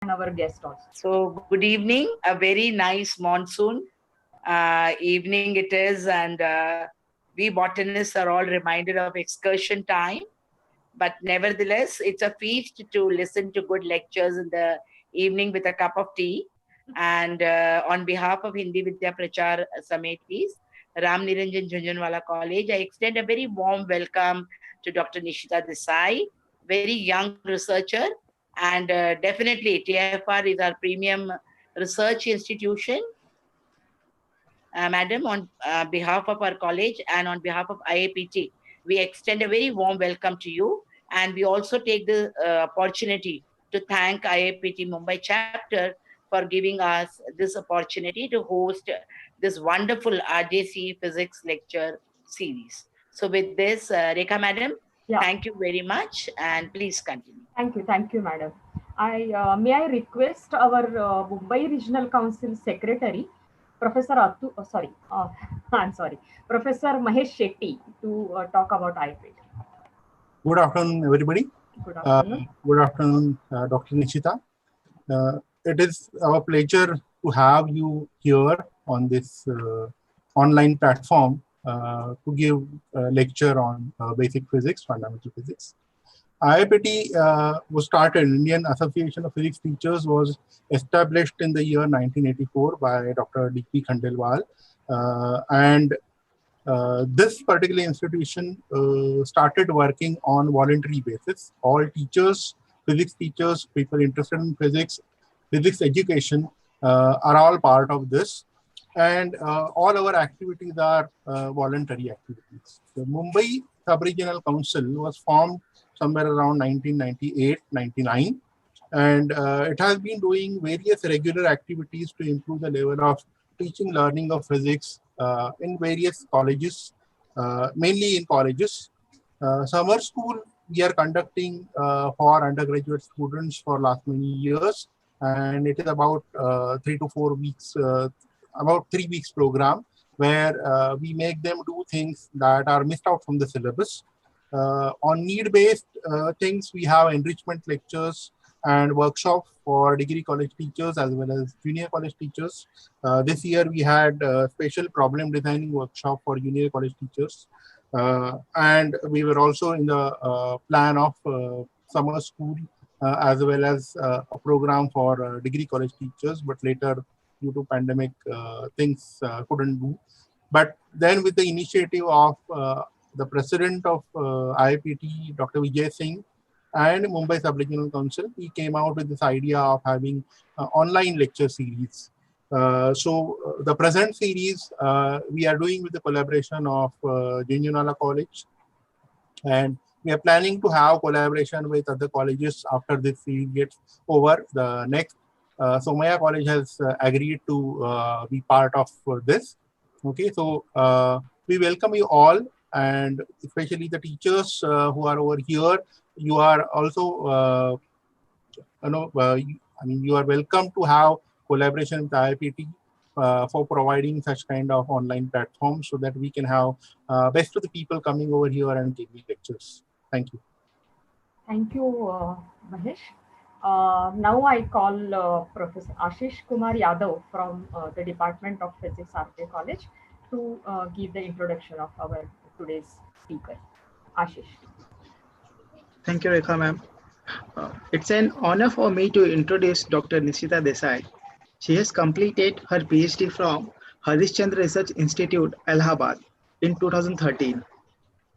our guest also. So, good evening. A very nice monsoon evening it is, and we botanists are all reminded of excursion time. But nevertheless, it's a feast to listen to good lectures in the evening with a cup of tea. And on behalf of Hindi Vidya Prachar Sametis, Ram Niranjan Jhunjhunwala College, I extend a very warm welcome to Dr. Nishita Desai, very young researcher. And definitely, TFR is our premium research institution. Madam, on behalf of our college and on behalf of IAPT, we extend a very warm welcome to you. And we also take the opportunity to thank IAPT Mumbai chapter for giving us this opportunity to host this wonderful RJC physics lecture series. So, with this, Rekha Madam, Yeah. thank you very much and please continue. Thank you, madam. I request our Mumbai Regional Council Secretary, Professor I'm sorry, Professor Mahesh Shetty, to talk about IPIT. Good afternoon, everybody. Good afternoon. Good afternoon, Dr. Nishita. It is our pleasure to have you here on this online platform to give a lecture on basic physics, fundamental physics. IAPT was started, Indian Association of Physics Teachers was established in the year 1984 by Dr. D.P. Khandelwal. This particular institution started working on voluntary basis. All teachers, physics teachers, people interested in physics education are all part of this. And all our activities are voluntary activities. The Mumbai Sub-Regional Council was formed somewhere around 1998-99. And it has been doing various regular activities to improve the level of teaching, learning of physics in various colleges, mainly in colleges. Summer school we are conducting for undergraduate students for last many years, and it is about 3 to 4 weeks, about 3 weeks program, where we make them do things that are missed out from the syllabus. On need-based things, we have enrichment lectures and workshop for degree college teachers as well as junior college teachers. This year we had a special problem designing workshop for junior college teachers. And we were also in the plan of summer school as well as a program for degree college teachers, but later due to pandemic things couldn't do. But then with the initiative of the president of IAPT, Dr. Vijay Singh, and Mumbai Sub-Regional Council, we came out with this idea of having online lecture series. The present series we are doing with the collaboration of Jhunjhunwala College, and we are planning to have collaboration with other colleges after this series gets over. The next, Somaiya College has agreed to be part of this. Okay, so we welcome you all, and especially the teachers who are over here. You are also, you are welcome to have collaboration with IAPT for providing such kind of online platforms so that we can have best of the people coming over here and giving lectures. Thank you. Thank you, Mahesh. Now I call Professor Ashish Kumar Yadav from the Department of Physics, RK College, to give the introduction of our today's speaker. Ashish. Thank you, Rekha ma'am. It's an honor for me to introduce Dr. Nishita Desai. She has completed her PhD from Harishchandra Research Institute, Allahabad in 2013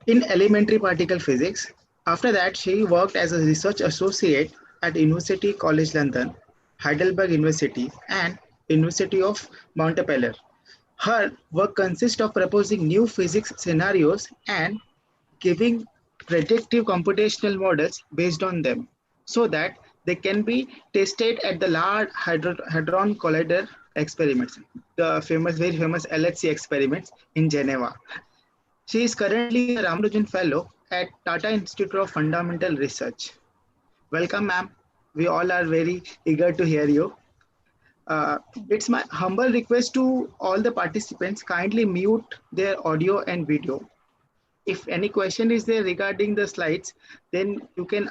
in elementary particle physics. After that, she worked as a research associate at University College London, Heidelberg University, and University of Montpellier. Her work consists of proposing new physics scenarios and giving predictive computational models based on them so that they can be tested at the Large Hadron Collider experiments, the very famous LHC experiments in Geneva. She is currently a Ramanujan Fellow at Tata Institute of Fundamental Research. Welcome, ma'am. We all are very eager to hear you. It's my humble request to all the participants, kindly mute their audio and video. If any question is there regarding the slides, then you can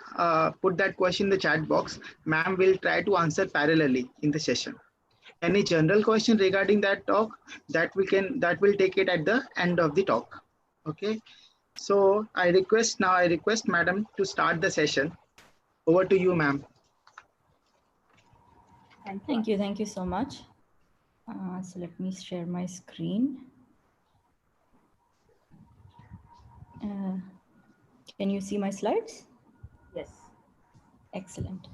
put that question in the chat box. Ma'am will try to answer parallelly in the session. Any general question regarding that talk, that will take it at the end of the talk. Okay. So I request Madam to start the session. Over to you, ma'am. Thank you. Thank you so much. So let me share my screen. Can you see my slides? Yes. Excellent.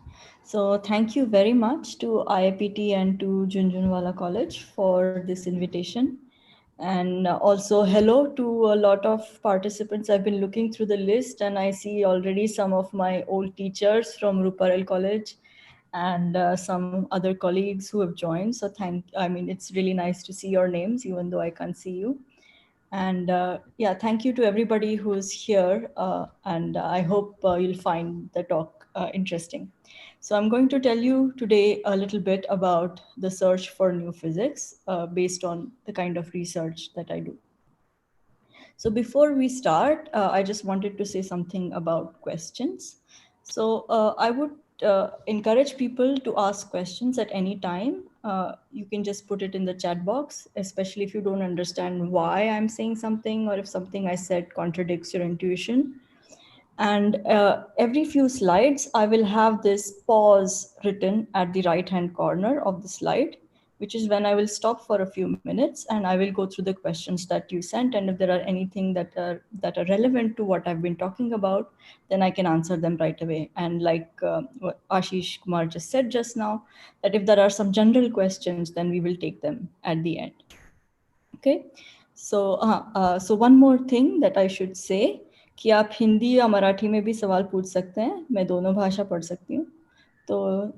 So thank you very much to IIPT and to Jhunjhunwala College for this invitation. And also hello to a lot of participants. I've been looking through the list and I see already some of my old teachers from Ruparel College and some other colleagues who have joined. So it's really nice to see your names, even though I can't see you. And yeah, thank you to everybody who's here. And I hope you'll find the talk interesting. So I'm going to tell you today a little bit about the search for new physics based on the kind of research that I do. So before we start, I just wanted to say something about questions. So I would encourage people to ask questions at any time. You can just put it in the chat box, especially if you don't understand why I'm saying something or if something I said contradicts your intuition. And every few slides, I will have this pause written at the right-hand corner of the slide, which is when I will stop for a few minutes and I will go through the questions that you sent. And if there are anything that are relevant to what I've been talking about, then I can answer them right away. And like what Ashish Kumar just said just now, that if there are some general questions, then we will take them at the end. Okay, so so one more thing that I should say, कि आप हिंदी या मराठी में भी सवाल पूछ सकते हैं, मैं दोनों भाषा पढ़ सकती हूँ. So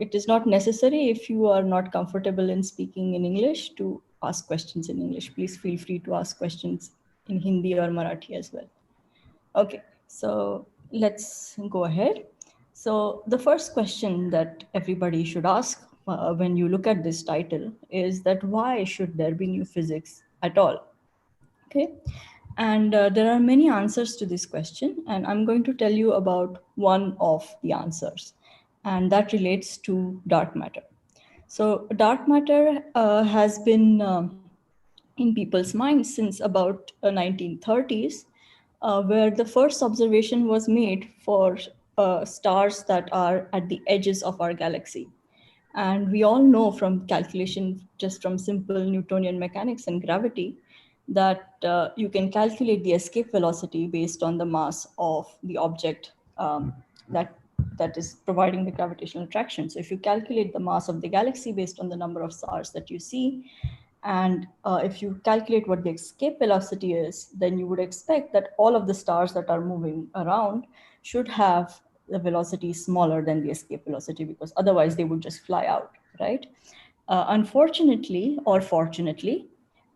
it is not necessary if you are not comfortable in speaking in English to ask questions in English. Please feel free to ask questions in Hindi or Marathi as well. Okay, so let's go ahead. So the first question that everybody should ask when you look at this title is that why should there be new physics at all? Okay, and there are many answers to this question, and I'm going to tell you about one of the answers, and that relates to dark matter. So dark matter has been in people's minds since about 1930s, where the first observation was made for stars that are at the edges of our galaxy. And we all know from calculation, just from simple Newtonian mechanics and gravity, that you can calculate the escape velocity based on the mass of the object that is providing the gravitational attraction. So if you calculate the mass of the galaxy based on the number of stars that you see, and if you calculate what the escape velocity is, then you would expect that all of the stars that are moving around should have the velocity smaller than the escape velocity, because otherwise they would just fly out, right? Unfortunately, or fortunately,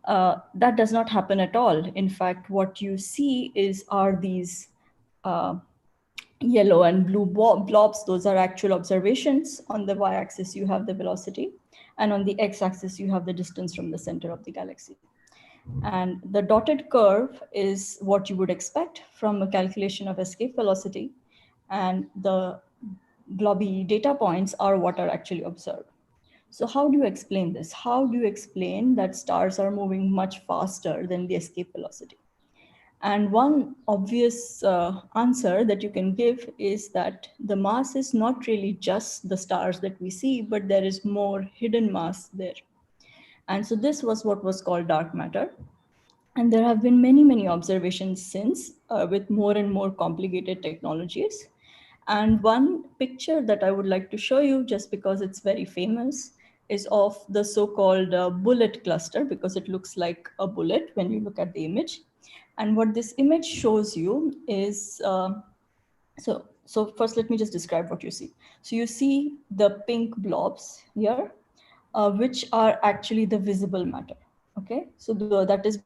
that does not happen at all. In fact, what you see are these yellow and blue blobs. Those are actual observations. On the y-axis, you have the velocity, and on the x-axis, you have the distance from the center of the galaxy. And the dotted curve is what you would expect from a calculation of escape velocity, and the blobby data points are what are actually observed. So how do you explain this? How do you explain that stars are moving much faster than the escape velocity? And one obvious answer that you can give is that the mass is not really just the stars that we see, but there is more hidden mass there. And so this was what was called dark matter. And there have been many, many observations since with more and more complicated technologies. And one picture that I would like to show you, just because it's very famous, is of the so-called bullet cluster, because it looks like a bullet when you look at the image. And what this image shows you is, so first let me just describe what you see. So you see the pink blobs here, which are actually the visible matter. Okay, so that is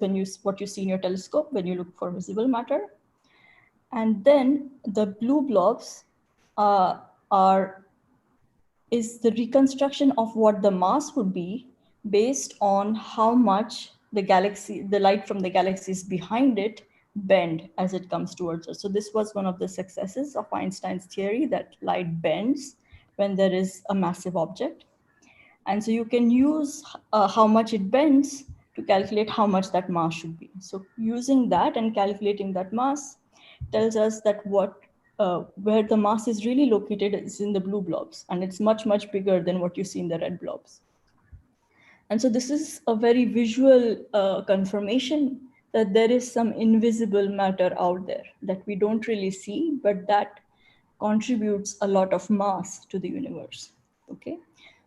what you see in your telescope when you look for visible matter. And then the blue blobs is the reconstruction of what the mass would be based on how much the light from the galaxy is behind it bend as it comes towards us. So this was one of the successes of Einstein's theory, that light bends when there is a massive object. And so you can use how much it bends to calculate how much that mass should be. So using that and calculating that mass tells us that where the mass is really located is in the blue blobs, and it's much, much bigger than what you see in the red blobs. And so this is a very visual confirmation that there is some invisible matter out there that we don't really see, but that contributes a lot of mass to the universe. Okay,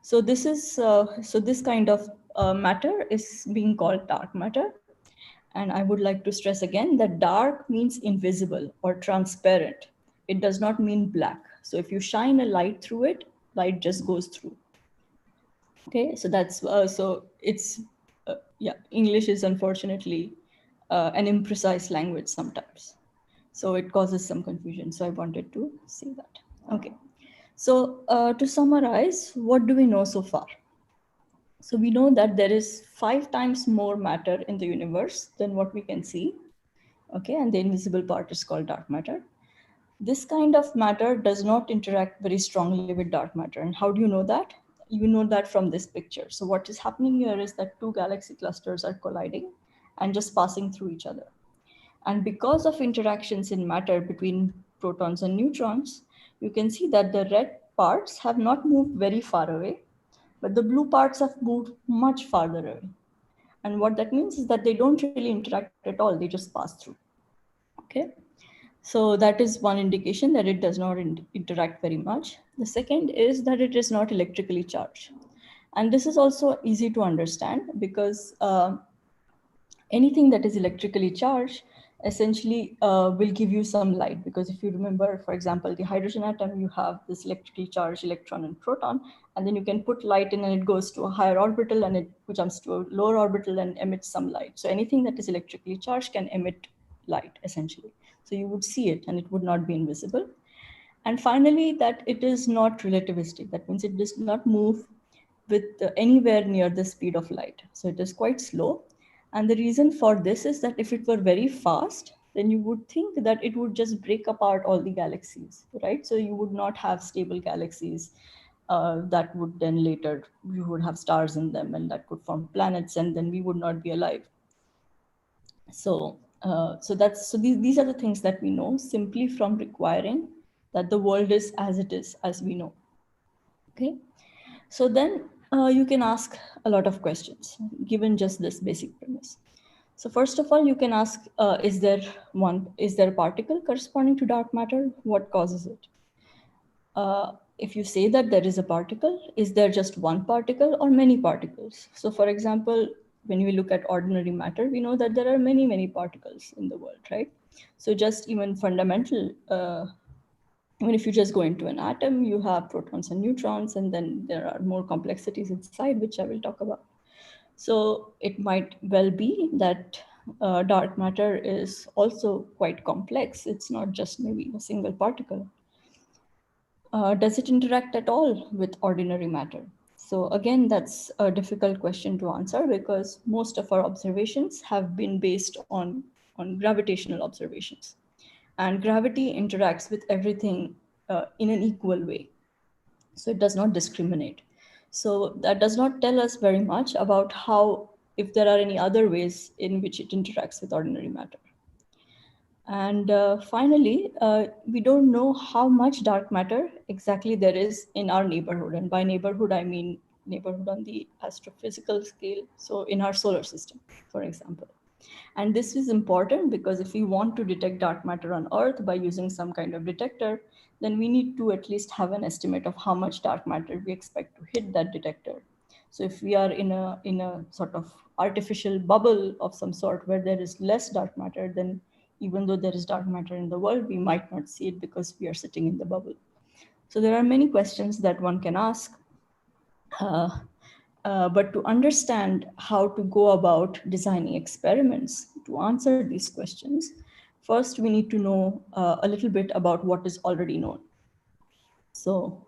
so this is so this kind of matter is being called dark matter. And I would like to stress again that dark means invisible or transparent. It does not mean black. So if you shine a light through it, light just goes through. Okay, so that's so it's yeah, English is unfortunately an imprecise language sometimes, so it causes some confusion. So I wanted to say that. Okay, so to summarize, what do we know so far? So we know that there is 5 times more matter in the universe than what we can see. Okay, and the invisible part is called dark matter. This kind of matter does not interact very strongly with dark matter. And how do you know that? You know that from this picture. So what is happening here is that 2 galaxy clusters are colliding and just passing through each other. And because of interactions in matter between protons and neutrons, you can see that the red parts have not moved very far away, but the blue parts have moved much farther away. And what that means is that they don't really interact at all, they just pass through. Okay. So that is one indication that it does not interact very much. The second is that it is not electrically charged. And this is also easy to understand because anything that is electrically charged essentially will give you some light. Because if you remember, for example, the hydrogen atom, you have this electrically charged electron and proton, and then you can put light in and it goes to a higher orbital and it jumps to a lower orbital and emits some light. So anything that is electrically charged can emit light essentially. So you would see it and it would not be invisible. And finally, that it is not relativistic. That means it does not move with anywhere near the speed of light. So it is quite slow. And the reason for this is that if it were very fast, then you would think that it would just break apart all the galaxies, right? So you would not have stable galaxies that would then later, you would have stars in them and that could form planets, and then we would not be alive. So these are the things that we know simply from requiring that the world is as it is, as we know. Okay, so then you can ask a lot of questions given just this basic premise. So first of all, you can ask, is there a particle corresponding to dark matter? What causes it? If you say that there is a particle, is there just one particle or many particles? So for example, when we look at ordinary matter, we know that there are many, many particles in the world, right? So just even fundamental, even if you just go into an atom, you have protons and neutrons, and then there are more complexities inside, which I will talk about. So it might well be that dark matter is also quite complex. It's not just maybe a single particle. Does it interact at all with ordinary matter? So again, that's a difficult question to answer because most of our observations have been based on gravitational observations. And gravity interacts with everything in an equal way. So it does not discriminate. So that does not tell us very much about how, if there are any other ways in which it interacts with ordinary matter. And finally, we don't know how much dark matter exactly there is in our neighborhood. And by neighborhood, I mean neighborhood on the astrophysical scale. So in our solar system, for example. And this is important because if we want to detect dark matter on Earth by using some kind of detector, then we need to at least have an estimate of how much dark matter we expect to hit that detector. So if we are in a sort of artificial bubble of some sort where there is less dark matter, then even though there is dark matter in the world, we might not see it because we are sitting in the bubble. So there are many questions that one can ask. But to understand how to go about designing experiments to answer these questions, first we need to know a little bit about what is already known. So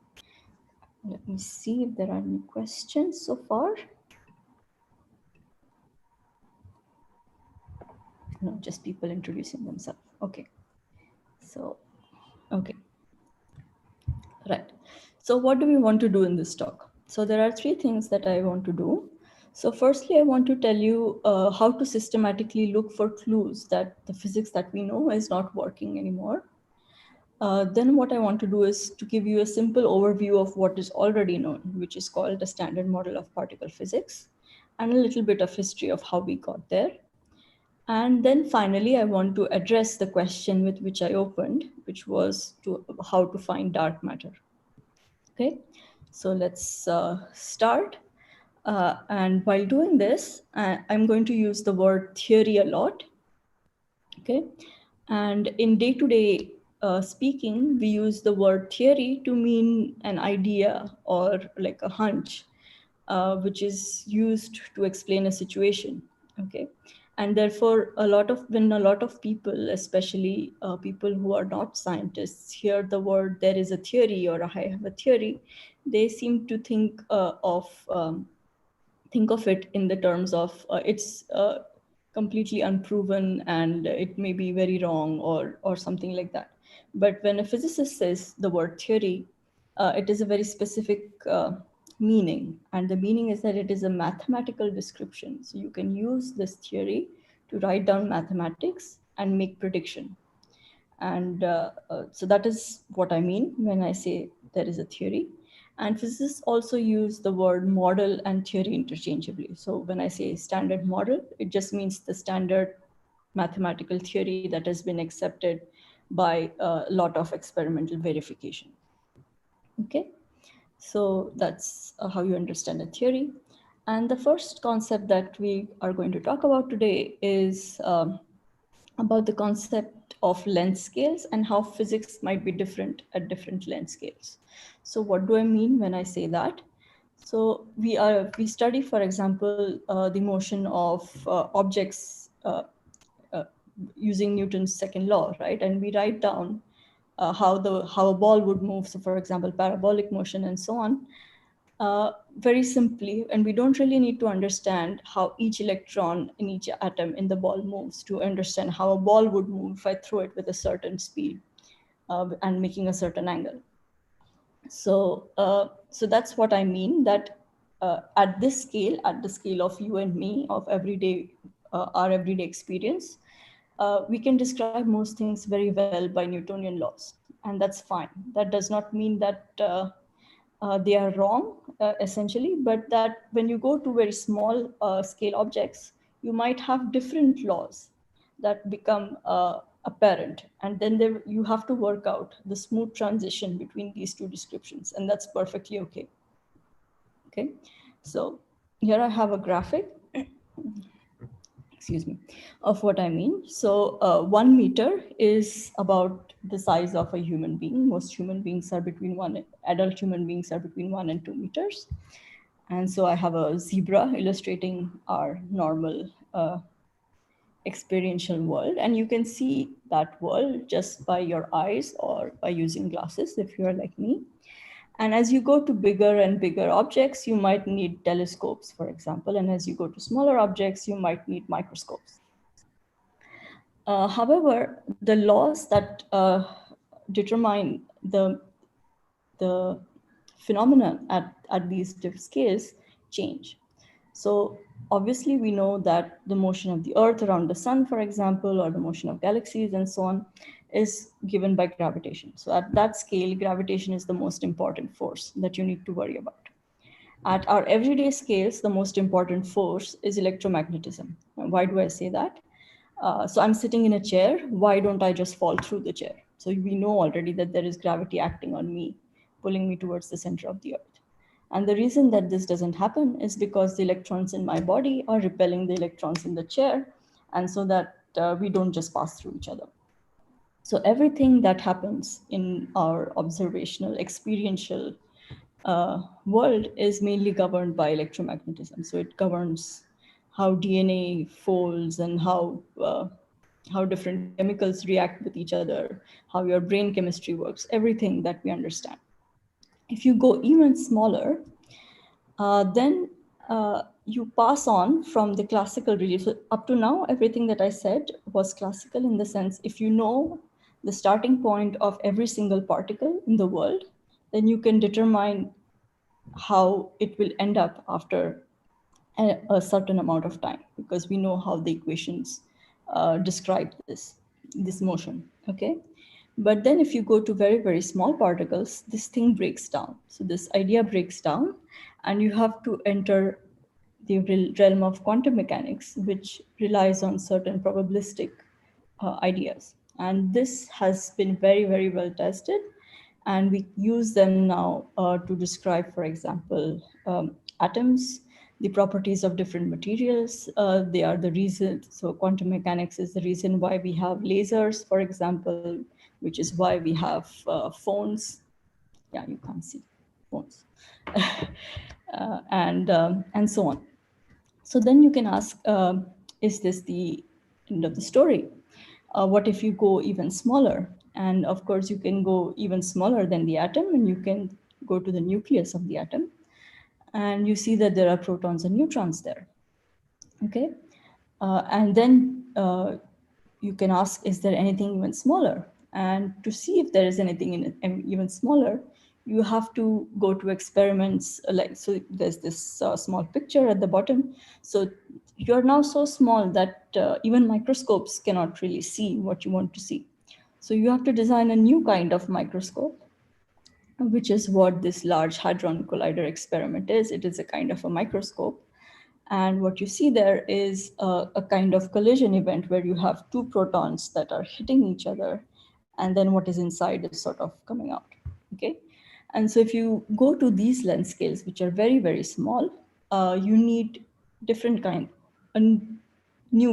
let me see if there are any questions so far. No, just people introducing themselves. Okay. So, okay. Right. So what do we want to do in this talk? So there are three things that I want to do. So firstly, I want to tell you how to systematically look for clues that the physics that we know is not working anymore. Then what I want to do is to give you a simple overview of what is already known, which is called the Standard Model of Particle Physics, and a little bit of history of how we got there. And then finally, I want to address the question with which I opened, which was how to find dark matter. Okay, so let's start. And while doing this, I'm going to use the word theory a lot. Okay, and in day-to-day speaking, we use the word theory to mean an idea or like a hunch, which is used to explain a situation. Okay, and therefore when a lot of people, especially people who are not scientists, hear the word "there is a theory" or "I have a theory," they seem to think of it in the terms of it's completely unproven and it may be very wrong or something like that. But when a physicist says the word theory, it is a very specific meaning, and the meaning is that it is a mathematical description. So you can use this theory to write down mathematics and make prediction. And so that is what I mean when I say there is a theory. And physicists also use the word model and theory interchangeably. So when I say standard model, it just means the standard mathematical theory that has been accepted by a lot of experimental verification. Okay, so that's how you understand a theory. And the first concept that we are going to talk about today is about the concept of length scales and how physics might be different at different length scales. So what do I mean when I say that? So we study, for example, the motion of objects using Newton's second law, right? And we write down how a ball would move. So for example, parabolic motion and so on. Very simply, and we don't really need to understand how each electron in each atom in the ball moves to understand how a ball would move if I throw it with a certain speed and making a certain angle. So, so that's what I mean, that at this scale, at the scale of you and me, of everyday, our everyday experience, we can describe most things very well by Newtonian laws, and that's fine. That does not mean that they are wrong, essentially, but that when you go to very small scale objects, you might have different laws that become apparent. And then you have to work out the smooth transition between these two descriptions, and that's perfectly okay. Okay, so here I have a graphic, excuse me, of what I mean. So 1 meter is about the size of a human being. Most human beings are adult human beings are between 1 and 2 meters. And so I have a zebra illustrating our normal experiential world. And you can see that world just by your eyes or by using glasses if you are like me. And as you go to bigger and bigger objects, you might need telescopes, for example. And as you go to smaller objects, you might need microscopes. However, the laws that determine the phenomena at these different scales change. So obviously we know that the motion of the Earth around the sun, for example, or the motion of galaxies and so on, is given by gravitation. So at that scale, gravitation is the most important force that you need to worry about. At our everyday scales, the most important force is electromagnetism. And why do I say that? So I'm sitting in a chair. Why don't I just fall through the chair? So we know already that there is gravity acting on me, pulling me towards the center of the Earth. And the reason that this doesn't happen is because the electrons in my body are repelling the electrons in the chair, and so that we don't just pass through each other. So everything that happens in our observational, experiential world is mainly governed by electromagnetism. So it governs how DNA folds and how different chemicals react with each other, how your brain chemistry works, everything that we understand. If you go even smaller, then you pass on from the classical relief. So up to now, everything that I said was classical in the sense, if you know the starting point of every single particle in the world, then you can determine how it will end up after a certain amount of time, because we know how the equations describe this motion, okay? But then if you go to very, very small particles, this thing breaks down. So this idea breaks down, and you have to enter the realm of quantum mechanics, which relies on certain probabilistic ideas. And this has been very, very well tested. And we use them now to describe, for example, atoms, the properties of different materials. They are the reason, so quantum mechanics is the reason why we have lasers, for example, which is why we have phones. Yeah, you can't see phones. And so on. So then you can ask, is this the end of the story? What if you go even smaller? And of course, you can go even smaller than the atom, and you can go to the nucleus of the atom. And you see that there are protons and neutrons there. Okay. And then you can ask, is there anything even smaller? And to see if there is anything even smaller, you have to go to experiments so there's this small picture at the bottom. So you're now so small that even microscopes cannot really see what you want to see. So you have to design a new kind of microscope, which is what this Large Hadron Collider experiment is. It is a kind of a microscope. And what you see there is a kind of collision event where you have two protons that are hitting each other, and then what is inside is sort of coming out, okay? And so if you go to these length scales, which are very, very small, you need different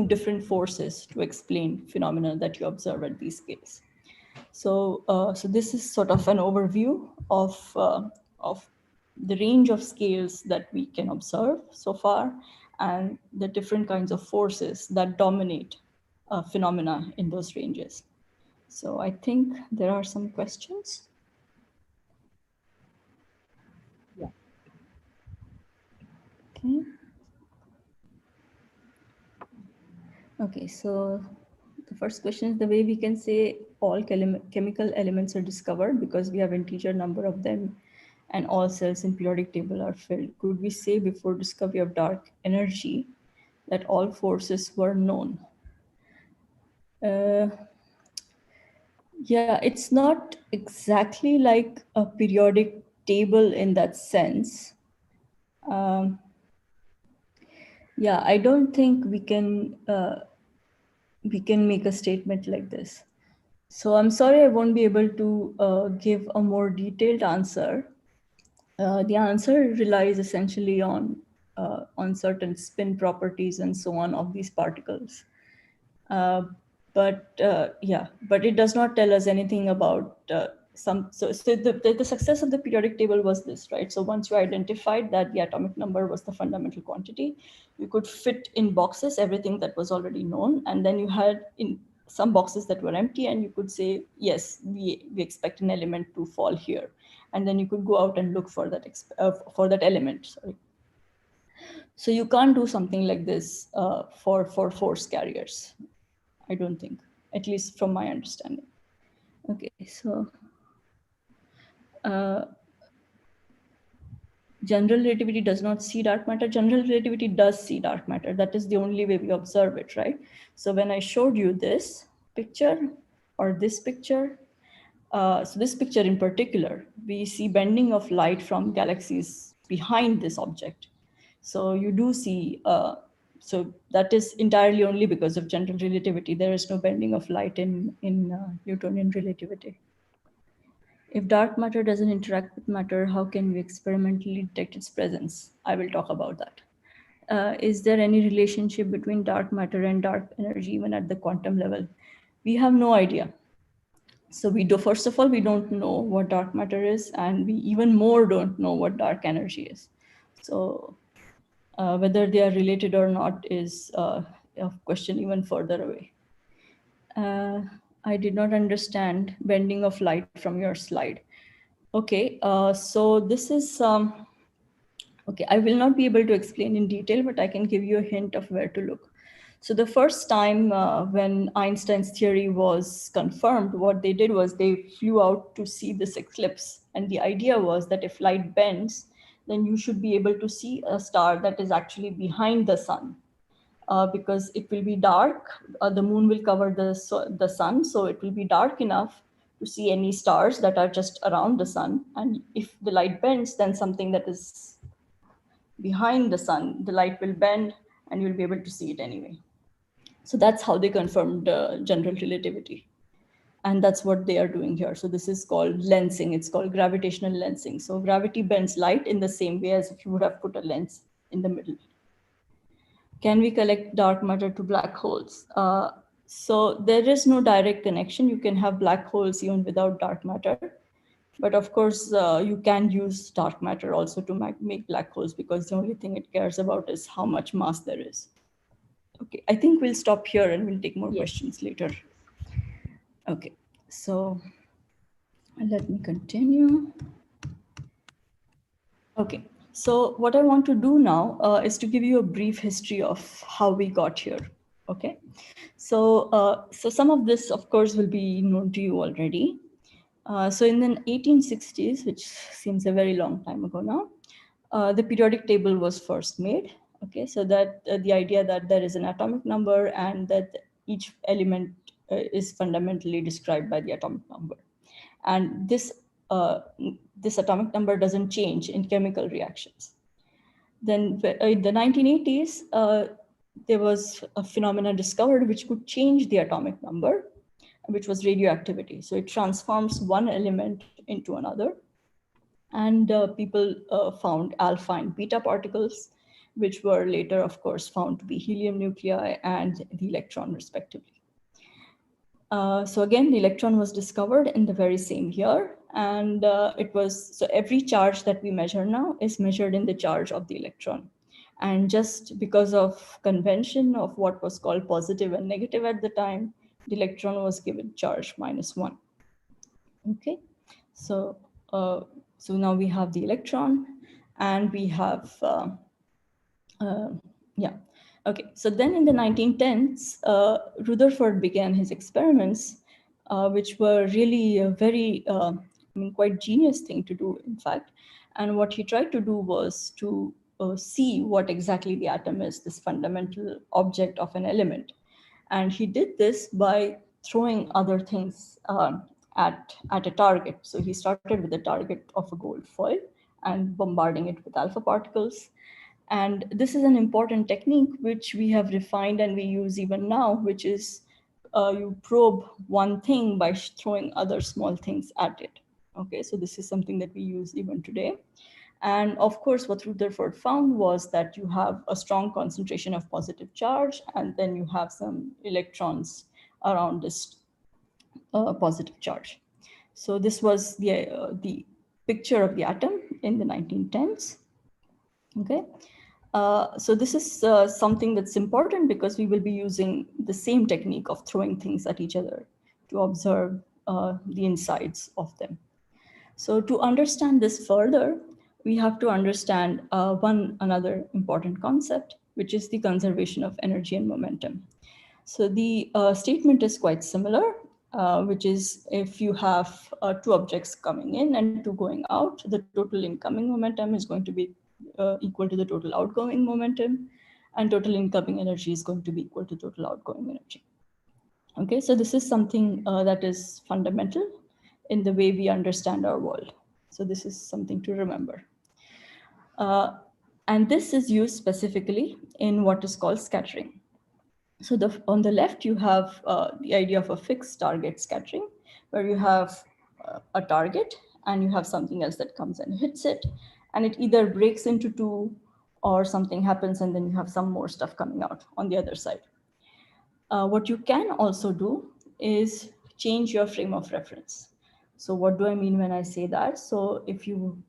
different forces to explain phenomena that you observe at these scales. So, so this is sort of an overview of the range of scales that we can observe so far, and the different kinds of forces that dominate phenomena in those ranges. So I think there are some questions. Yeah. Okay. Okay, so the first question is, the way we can say all chemical elements are discovered because we have integer number of them and all cells in periodic table are filled. Could we say before discovery of dark energy that all forces were known? Yeah, it's not exactly like a periodic table in that sense. Yeah, I don't think we can make a statement like this. So I'm sorry, I won't be able to give a more detailed answer. The answer relies essentially on certain spin properties and so on of these particles. But it does not tell us anything about so the success of the periodic table was this, right? So once you identified that the atomic number was the fundamental quantity, you could fit in boxes everything that was already known, and then you had in some boxes that were empty, and you could say, yes, we expect an element to fall here, and then you could go out and look for that element. Sorry. So you can't do something like this for force carriers, I don't think, at least from my understanding. Okay, so general relativity does not see dark matter. General relativity does see dark matter. That is the only way we observe it, right? So when I showed you this picture or this picture, so this picture in particular, we see bending of light from galaxies behind this object. So you do see, so that is entirely only because of general relativity. There is no bending of light in Newtonian relativity. If dark matter doesn't interact with matter, how can we experimentally detect its presence? I will talk about that. Is there any relationship between dark matter and dark energy even at the quantum level? We have no idea. So first of all, we don't know what dark matter is, and we even more don't know what dark energy is. So whether they are related or not is a question even further away. I did not understand bending of light from your slide. Okay, so this is Okay, I will not be able to explain in detail, but I can give you a hint of where to look. So the first time when Einstein's theory was confirmed, what they did was they flew out to see this eclipse. And the idea was that if light bends, then you should be able to see a star that is actually behind the sun. Because it will be dark, the moon will cover the sun, so it will be dark enough to see any stars that are just around the sun. And if the light bends, then something that is behind the sun, the light will bend and you'll be able to see it anyway. So that's how they confirmed general relativity. And that's what they are doing here. So this is called lensing. It's called gravitational lensing. So gravity bends light in the same way as if you would have put a lens in the middle. Can we collect dark matter to black holes? So there is no direct connection. You can have black holes even without dark matter. But of course, you can use dark matter also to make black holes, because the only thing it cares about is how much mass there is. Okay, I think we'll stop here and we'll take more questions later. Okay, so let me continue. Okay, so what I want to do now is to give you a brief history of how we got here. Okay, so some of this, of course, will be known to you already. So in the 1860s, which seems a very long time ago now, the periodic table was first made. Okay, so that the idea that there is an atomic number and that each element is fundamentally described by the atomic number. And this atomic number doesn't change in chemical reactions. Then in the 1980s, there was a phenomenon discovered which could change the atomic number, which was radioactivity. So it transforms one element into another. And people found alpha and beta particles, which were later, of course, found to be helium nuclei and the electron, respectively. So again, the electron was discovered in the very same year. And so every charge that we measure now is measured in the charge of the electron. And just because of convention of what was called positive and negative at the time, the electron was given charge -1. Okay, so now we have the electron, and we have, okay. So then in the 1910s, Rutherford began his experiments, which were really a very, quite genius thing to do, in fact. And what he tried to do was to see what exactly the atom is, this fundamental object of an element. And he did this by throwing other things at a target. So he started with a target of a gold foil and bombarding it with alpha particles. And this is an important technique which we have refined and we use even now, which is you probe one thing by throwing other small things at it. Okay, so this is something that we use even today. And of course, what Rutherford found was that you have a strong concentration of positive charge, and then you have some electrons around this positive charge. So this was the picture of the atom in the 1910s. Okay, so this is something that's important because we will be using the same technique of throwing things at each other to observe the insides of them. So to understand this further, we have to understand another important concept, which is the conservation of energy and momentum. So the statement is quite similar, which is if you have two objects coming in and two going out, the total incoming momentum is going to be equal to the total outgoing momentum, and total incoming energy is going to be equal to total outgoing energy. Okay, so this is something that is fundamental in the way we understand our world. So this is something to remember. And this is used specifically in what is called scattering. So on the left, you have the idea of a fixed target scattering, where you have a target and you have something else that comes and hits it, and it either breaks into two or something happens and then you have some more stuff coming out on the other side. What you can also do is change your frame of reference. So what do I mean when I say that? So if you,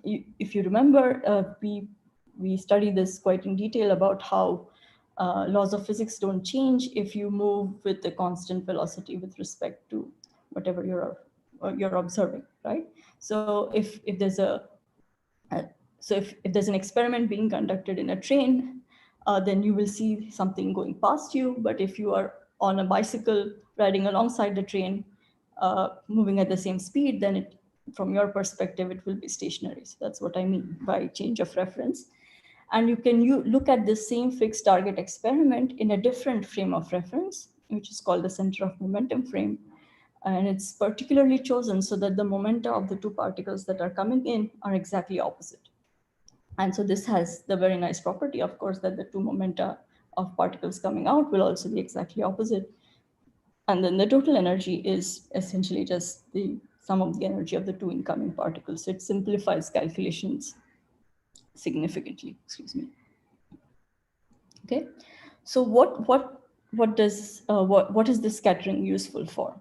if you remember, we studied this quite in detail about how laws of physics don't change if you move with a constant velocity with respect to whatever you're observing, right? So if there's So if there's an experiment being conducted in a train, then you will see something going past you. But if you are on a bicycle riding alongside the train, moving at the same speed, then from your perspective, it will be stationary. So that's what I mean by change of reference. And you can look at the same fixed target experiment in a different frame of reference, which is called the center of momentum frame. And it's particularly chosen so that the momenta of the two particles that are coming in are exactly opposite. And so this has the very nice property, of course, that the two momenta of particles coming out will also be exactly opposite. And then the total energy is essentially just the sum of the energy of the two incoming particles. So it simplifies calculations significantly, excuse me. Okay, so what is this scattering useful for?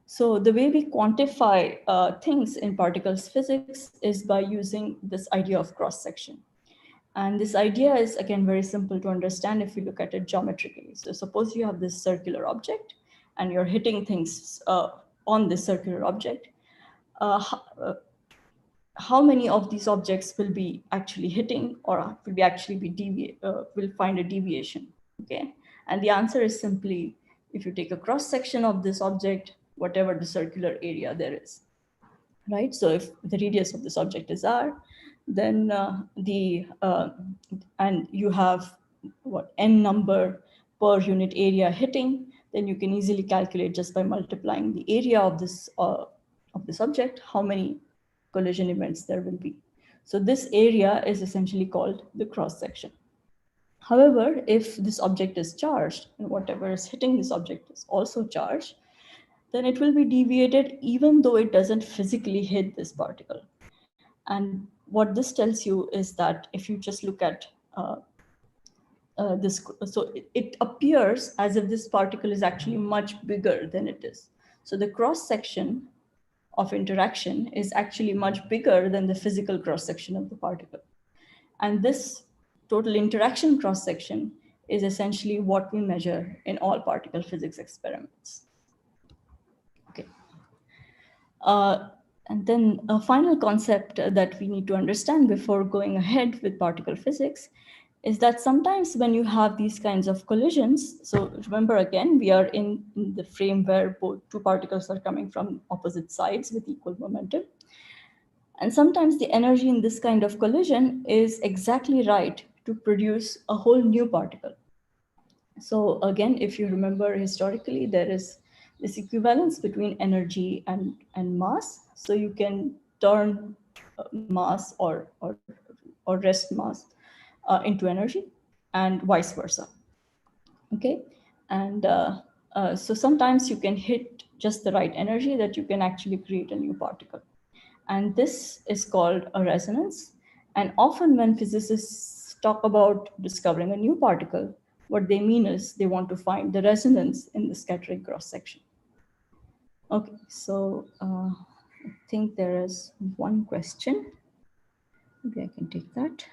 So the way we quantify things in particles physics is by using this idea of cross-section. And this idea is, again, very simple to understand if you look at it geometrically. So suppose you have this circular object and you're hitting things on this circular object. How many of these objects will be actually hitting, or will find a deviation? Okay, and the answer is simply, if you take a cross section of this object, whatever the circular area there is, right? So if the radius of this object is r, then and you have n number per unit area hitting, then you can easily calculate just by multiplying the area of this object how many collision events there will be. So this area is essentially called the cross section. However, if this object is charged and whatever is hitting this object is also charged, then it will be deviated even though it doesn't physically hit this particle. And what this tells you is that if you just look at this, so it appears as if this particle is actually much bigger than it is. So the cross section of interaction is actually much bigger than the physical cross section of the particle. And this total interaction cross section is essentially what we measure in all particle physics experiments. Okay. And then a final concept that we need to understand before going ahead with particle physics is that sometimes when you have these kinds of collisions, so remember again, we are in the frame where both two particles are coming from opposite sides with equal momentum. And sometimes the energy in this kind of collision is exactly right to produce a whole new particle. So again, if you remember historically, there is this equivalence between energy and mass. So you can turn mass or rest mass into energy and vice versa. Okay, and so sometimes you can hit just the right energy that you can actually create a new particle. And this is called a resonance. And often when physicists talk about discovering a new particle, what they mean is they want to find the resonance in the scattering cross section. Okay, so I think there is one question. Maybe I can take that.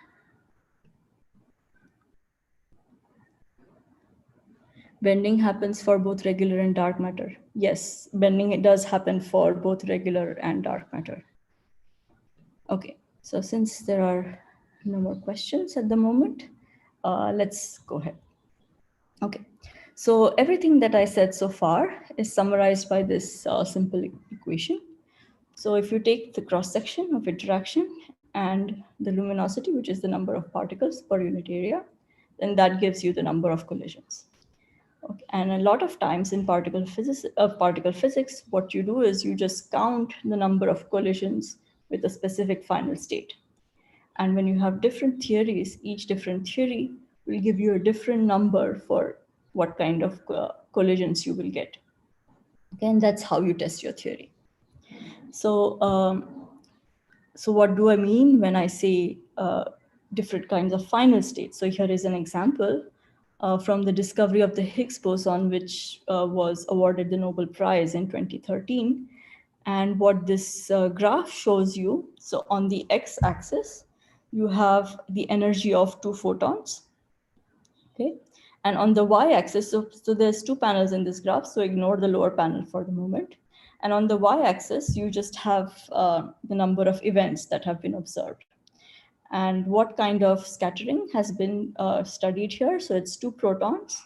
Bending happens for both regular and dark matter. Yes, bending, it does happen for both regular and dark matter. Okay, so since there are no more questions at the moment, let's go ahead. Okay, so everything that I said so far is summarized by this simple equation. So if you take the cross section of interaction and the luminosity, which is the number of particles per unit area, then that gives you the number of collisions. Okay. And a lot of times in particle physics, what you do is you just count the number of collisions with a specific final state. And when you have different theories, each different theory will give you a different number for what kind of collisions you will get. Okay, and that's how you test your theory. So, so what do I mean when I say different kinds of final states? So here is an example from the discovery of the Higgs boson, which was awarded the Nobel Prize in 2013. And what this graph shows you, so on the x-axis, you have the energy of 2 photons, okay? And on the y-axis, so there's 2 panels in this graph, so ignore the lower panel for the moment. And on the y-axis, you just have the number of events that have been observed. And what kind of scattering has been studied here? So it's 2 protons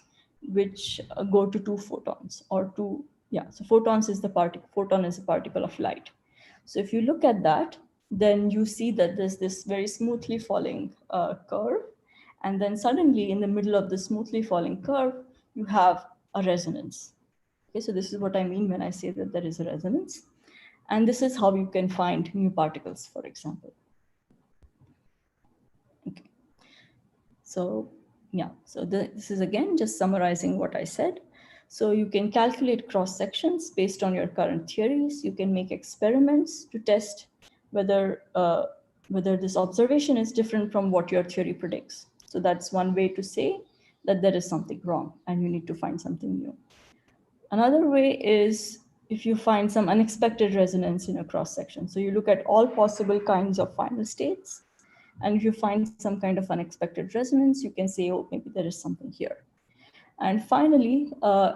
which go to 2 photons, or 2, yeah, so photons is the particle, photon is a particle of light. So if you look at that, then you see that there's this very smoothly falling curve. And then suddenly in the middle of the smoothly falling curve, you have a resonance. Okay, so this is what I mean when I say that there is a resonance. And this is how you can find new particles, for example. Okay. So yeah, so this is again just summarizing what I said. So you can calculate cross sections based on your current theories. You can make experiments to test whether this observation is different from what your theory predicts. So that's one way to say that there is something wrong and you need to find something new. Another way is if you find some unexpected resonance in a cross section. So you look at all possible kinds of final states. And if you find some kind of unexpected resonance, you can say, oh, maybe there is something here. And finally,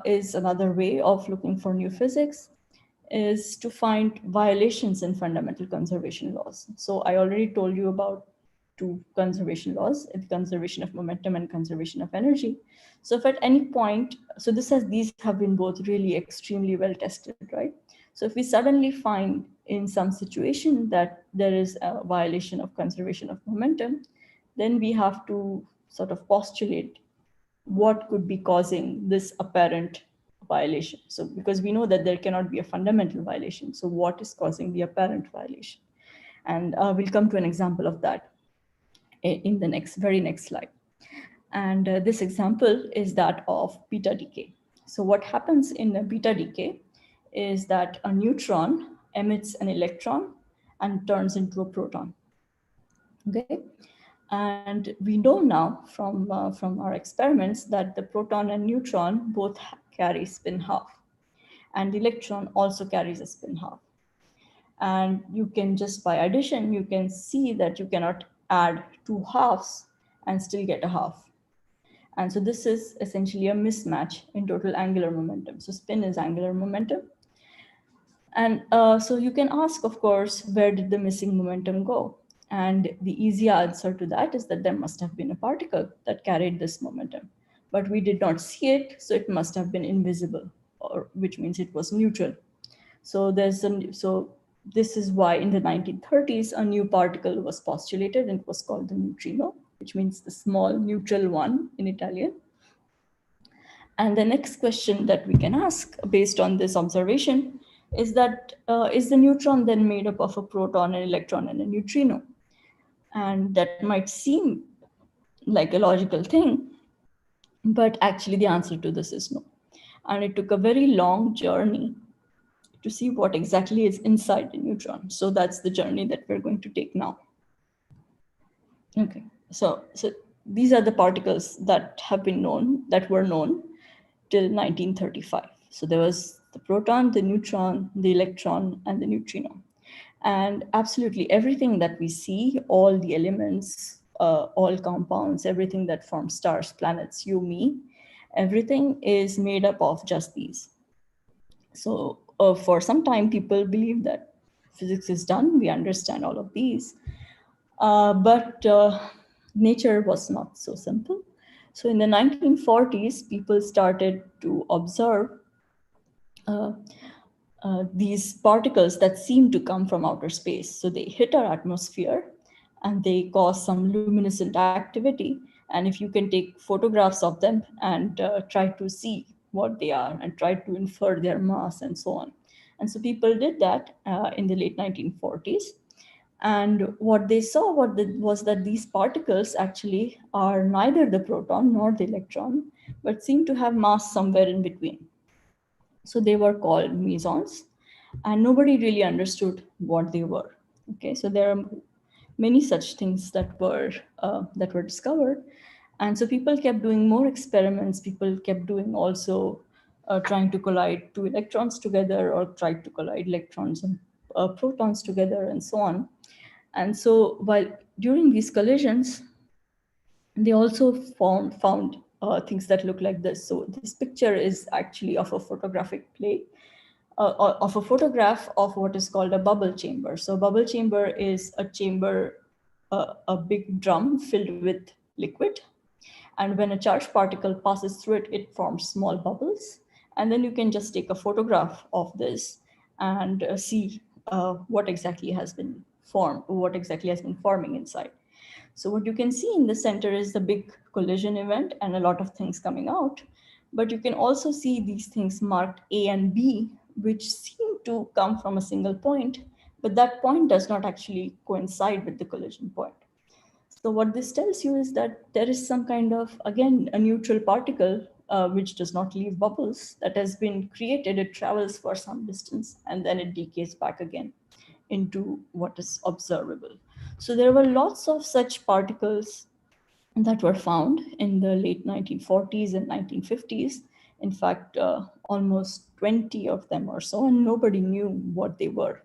is another way of looking for new physics is to find violations in fundamental conservation laws. So I already told you about 2 conservation laws, conservation of momentum and conservation of energy. So if at any point, so these have been both really extremely well tested, right? So if we suddenly find in some situation that there is a violation of conservation of momentum, then we have to sort of postulate what could be causing this apparent violation. So because we know that there cannot be a fundamental violation, so what is causing the apparent violation? And we'll come to an example of that in the very next slide. And this example is that of beta decay. So what happens in a beta decay is that a neutron emits an electron and turns into a proton. Okay, and we know now from our experiments that the proton and neutron both carry spin half, and the electron also carries a spin half. And you can just by addition, you can see that you cannot add 2 halves and still get a half. And so this is essentially a mismatch in total angular momentum. So spin is angular momentum. And so you can ask, of course, where did the missing momentum go? And the easy answer to that is that there must have been a particle that carried this momentum, but we did not see it, so it must have been invisible, or which means it was neutral. So this is why in the 1930s a new particle was postulated, and it was called the neutrino, which means the small neutral one in Italian. And the next question that we can ask based on this observation is that is the neutron then made up of a proton, an electron, and a neutrino? And that might seem like a logical thing, but actually the answer to this is no. And it took a very long journey to see what exactly is inside the neutron. So that's the journey that we're going to take now. Okay, so these are the particles that were known till 1935. So there was the proton, the neutron, the electron, and the neutrino. And absolutely everything that we see, all the elements, all compounds, everything that forms stars, planets, you, me, everything is made up of just these. So for some time, people believe that physics is done, we understand all of these. But nature was not so simple. So in the 1940s, people started to observe these particles that seem to come from outer space. So they hit our atmosphere and they cause some luminescent activity. And if you can take photographs of them and try to see what they are and try to infer their mass and so on. And so people did that in the late 1940s. And what they saw was that these particles actually are neither the proton nor the electron, but seem to have mass somewhere in between. So they were called mesons, and nobody really understood what they were. Okay, so there are many such things that were discovered, and so people kept doing more experiments. People kept doing also trying to collide 2 electrons together, or tried to collide electrons and protons together, and so on. And so while during these collisions, they also found things that look like this. So this picture is actually of a photographic plate, of a photograph of what is called a bubble chamber. So bubble chamber is a chamber a big drum filled with liquid. And when a charged particle passes through it, it forms small bubbles. And then you can just take a photograph of this and see what exactly has been formed, what exactly has been forming inside. So what you can see in the center is the big collision event and a lot of things coming out. But you can also see these things marked A and B, which seem to come from a single point, but that point does not actually coincide with the collision point. So what this tells you is that there is some kind of, again, a neutral particle which does not leave bubbles that has been created. It travels for some distance and then it decays back again into what is observable. So there were lots of such particles that were found in the late 1940s and 1950s. In fact, almost 20 of them or so, and nobody knew what they were.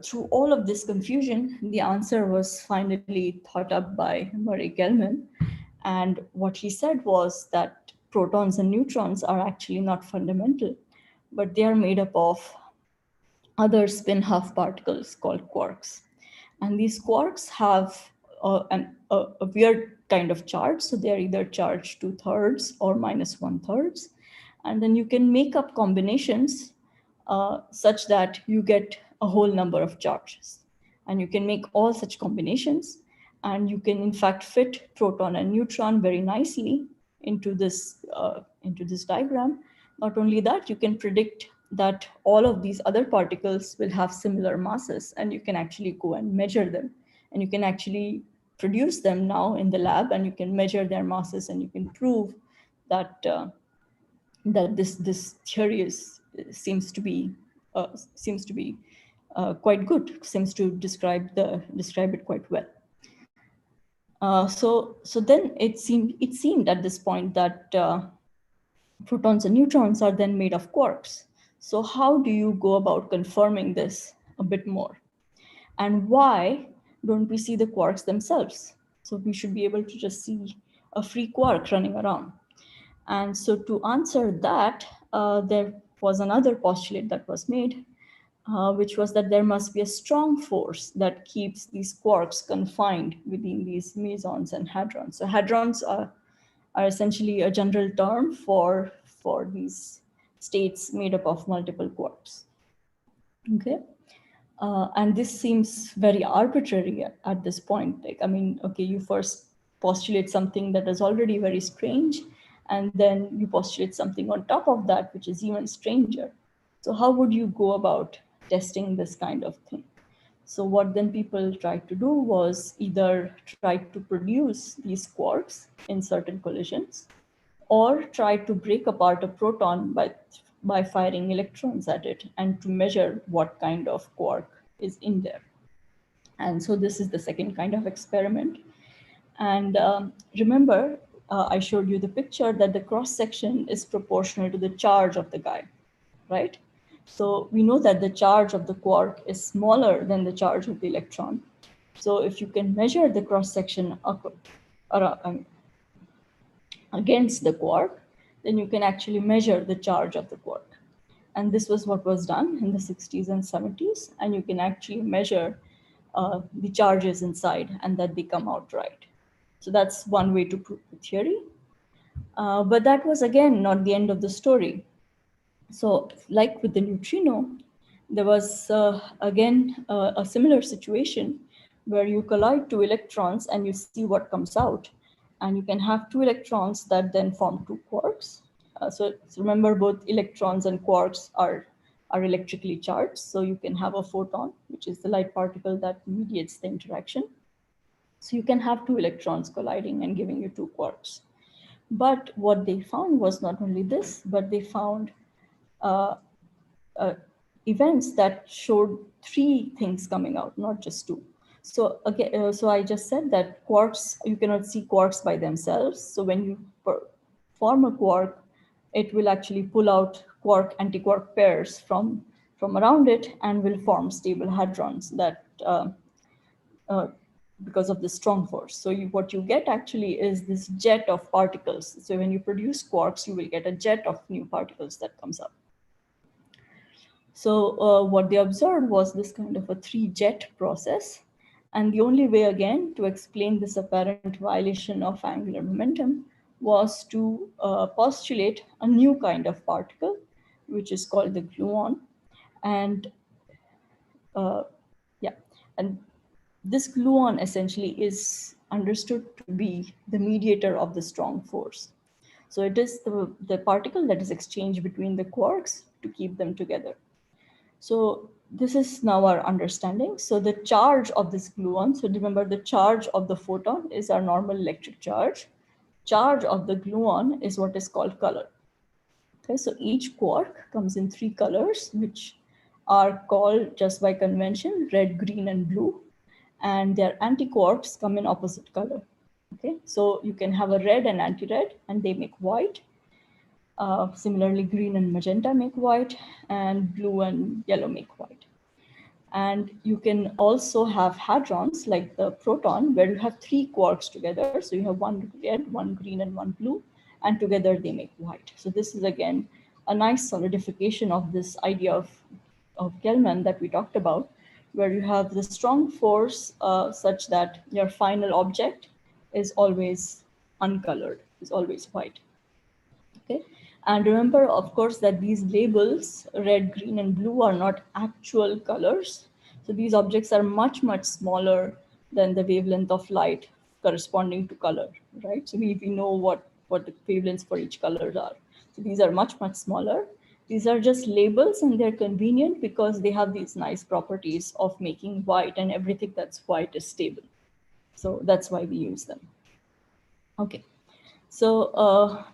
Through all of this confusion, the answer was finally thought up by Murray Gell-Mann. And what he said was that protons and neutrons are actually not fundamental, but they are made up of other spin half particles called quarks. And these quarks have a weird kind of charge. So they're either charged 2/3 or -1/3. And then you can make up combinations such that you get a whole number of charges. And you can make all such combinations. And you can, in fact, fit proton and neutron very nicely into this diagram. Not only that, you can predict that all of these other particles will have similar masses, and you can actually go and measure them. And you can actually produce them now in the lab, and you can measure their masses, and you can prove that that this theory seems to be quite good, seems to describe it quite well. So then it seemed at this point that protons and neutrons are then made of quarks. So how do you go about confirming this a bit more? And why don't we see the quarks themselves? So we should be able to just see a free quark running around. And so to answer that, there was another postulate that was made, which was that there must be a strong force that keeps these quarks confined within these mesons and hadrons. So hadrons are essentially a general term for these states made up of multiple quarks. Okay. And this seems very arbitrary at this point. Like, I mean, okay, you first postulate something that is already very strange, and then you postulate something on top of that, which is even stranger. So how would you go about testing this kind of thing? So what then people tried to do was either try to produce these quarks in certain collisions, or try to break apart a proton by firing electrons at it and to measure what kind of quark is in there. And so this is the second kind of experiment. And remember, I showed you the picture that the cross section is proportional to the charge of the guy, right? So we know that the charge of the quark is smaller than the charge of the electron. So if you can measure the cross section against the quark, then you can actually measure the charge of the quark. And this was what was done in the 60s and 70s. And you can actually measure the charges inside and that they come out right. So that's one way to prove the theory. But that was, again, not the end of the story. So like with the neutrino, there was, again, a similar situation where you collide two electrons and you see what comes out. And you can have two electrons that then form two quarks. So remember, both electrons and quarks are electrically charged. So you can have a photon, which is the light particle that mediates the interaction. So you can have two electrons colliding and giving you two quarks. But what they found was not only this, but they found events that showed three things coming out, not just two. So again, so I just said that quarks, you cannot see quarks by themselves. So when you form a quark, it will actually pull out quark-antiquark pairs from around it and will form stable hadrons that because of the strong force. So what you get actually is this jet of particles. So when you produce quarks, you will get a jet of new particles that comes up. So what they observed was this kind of a 3-jet process. And the only way, again, to explain this apparent violation of angular momentum was to postulate a new kind of particle, which is called the gluon. And and this gluon essentially is understood to be the mediator of the strong force. So it is the particle that is exchanged between the quarks to keep them together. So this is now our understanding. So the charge of this gluon, so remember the charge of the photon is our normal electric charge. Charge of the gluon is what is called color. Okay, so each quark comes in 3 colors, which are called just by convention, red, green, and blue. And their antiquarks come in opposite color. Okay, so you can have a red and anti-red, and they make white. Similarly, green and magenta make white, and blue and yellow make white. And you can also have hadrons like the proton, where you have 3 quarks together. So you have 1 red, 1 green, and 1 blue, and together they make white. So this is again a nice solidification of this idea of Kelman that we talked about, where you have the strong force such that your final object is always uncolored, is always white. Okay. And remember, of course, that these labels, red, green, and blue, are not actual colors. So these objects are much, much smaller than the wavelength of light corresponding to color, right? So we know what the wavelengths for each color are. So these are much, much smaller. These are just labels, and they're convenient because they have these nice properties of making white, and everything that's white is stable. So that's why we use them. Okay. So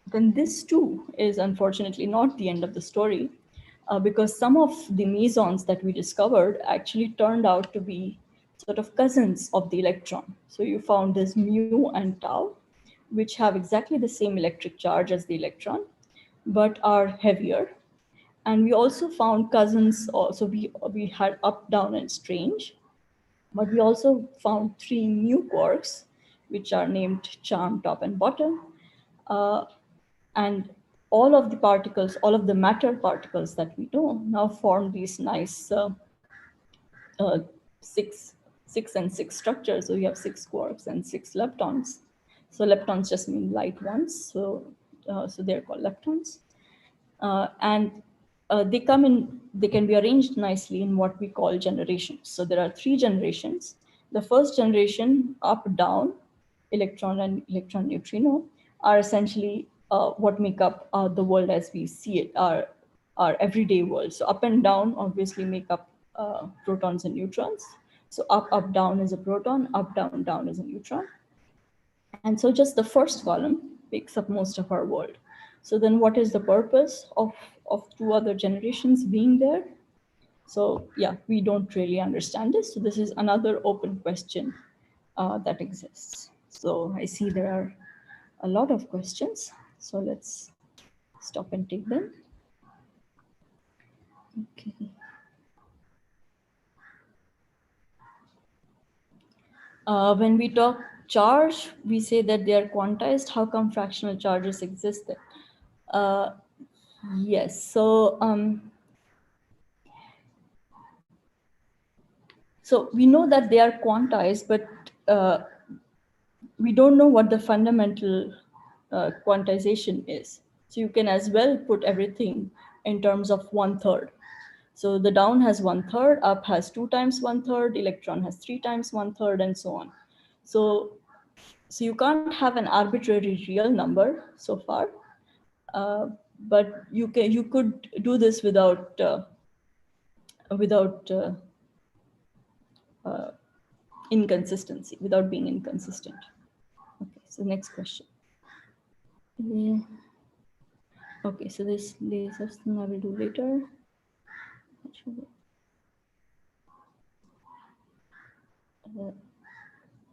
then this too is unfortunately not the end of the story, because some of the mesons that we discovered actually turned out to be sort of cousins of the electron. So you found this mu and tau, which have exactly the same electric charge as the electron, but are heavier. And we also found cousins, so we had up, down, and strange, but we also found 3 new quarks, which are named charm, top, and bottom. And all of the particles, all of the matter particles that we know now form these nice 6 and 6 structures. So you have 6 quarks and 6 leptons. So leptons just mean light ones. So they're called leptons. And they can be arranged nicely in what we call generations. So there are 3 generations. The first generation, up, down, electron and electron neutrino, are essentially what make up the world as we see it, our everyday world. So up and down obviously make up protons and neutrons. So up, up, down is a proton, up, down, down is a neutron. And so just the first column makes up most of our world. So then what is the purpose of 2 other generations being there? So yeah, we don't really understand this. So this is another open question that exists. So I see there are a lot of questions. So let's stop and take them. Okay. When we talk charge, we say that they are quantized. How come fractional charges exist then? Yes, so we know that they are quantized, but we don't know what the fundamental quantization is. So you can as well put everything in terms of 1/3. So the down has 1/3, up has 2 times 1/3, electron has 3 times 1/3, and so on. So you can't have an arbitrary real number so far, but you could do this without inconsistency, without being inconsistent. Okay, so next question. Yeah. Okay, so this lasers thing I will do later.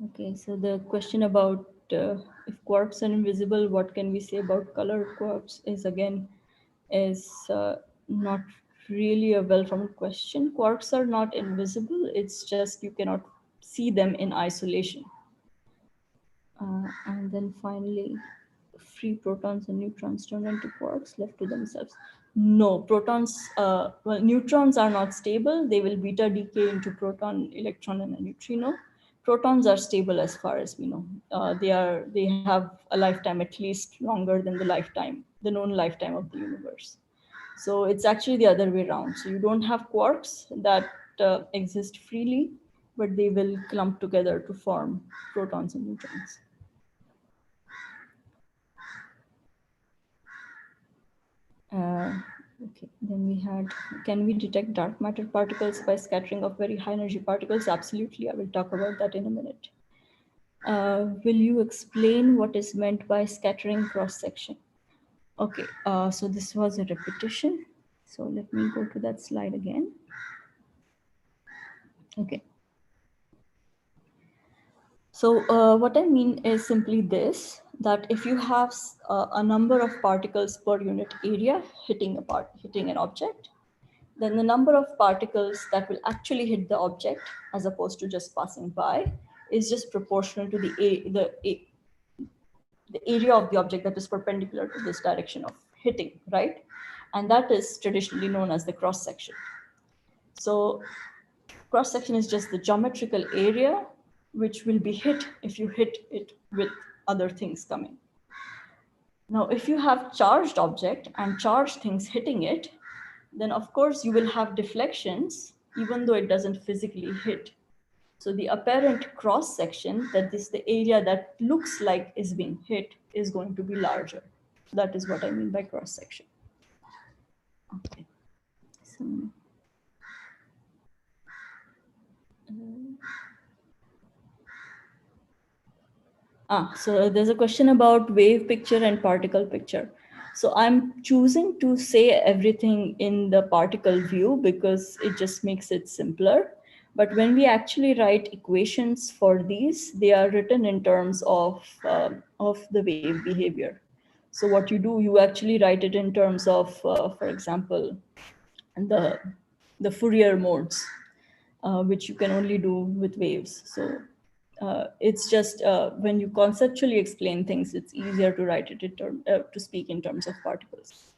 Okay, so the question about if quarks are invisible, what can we say about colored quarks is not really a well-formed question. Quarks are not invisible. It's just you cannot see them in isolation. And then finally, free protons and neutrons turned into quarks left to themselves. No, protons, well, neutrons are not stable. They will beta decay into proton, electron, and a neutrino. Protons are stable as far as we know. They have a lifetime at least longer than the known lifetime of the universe. So it's actually the other way around. So you don't have quarks that exist freely, but they will clump together to form protons and neutrons. Okay, then we had, can we detect dark matter particles by scattering of very high energy particles? Absolutely, I will talk about that in a minute. Will you explain what is meant by scattering cross section? Okay, so this was a repetition. So let me go to that slide again. Okay. So what I mean is simply this, that if you have a number of particles per unit area hitting an object, then the number of particles that will actually hit the object as opposed to just passing by is just proportional to the area of the object that is perpendicular to this direction of hitting, right? And that is traditionally known as the cross section. So cross section is just the geometrical area which will be hit if you hit it with other things coming. Now, if you have charged object and charged things hitting it, then of course you will have deflections even though it doesn't physically hit. So the apparent cross section, that is the area that looks like is being hit, is going to be larger. That is what I mean by cross section. Okay. So there's a question about wave picture and particle picture. So I'm choosing to say everything in the particle view because it just makes it simpler. But when we actually write equations for these, they are written in terms of the wave behavior. So what you do, you actually write it in terms of, for example, the Fourier modes, which you can only do with waves. So it's just when you conceptually explain things, it's easier to write it in to speak in terms of particles.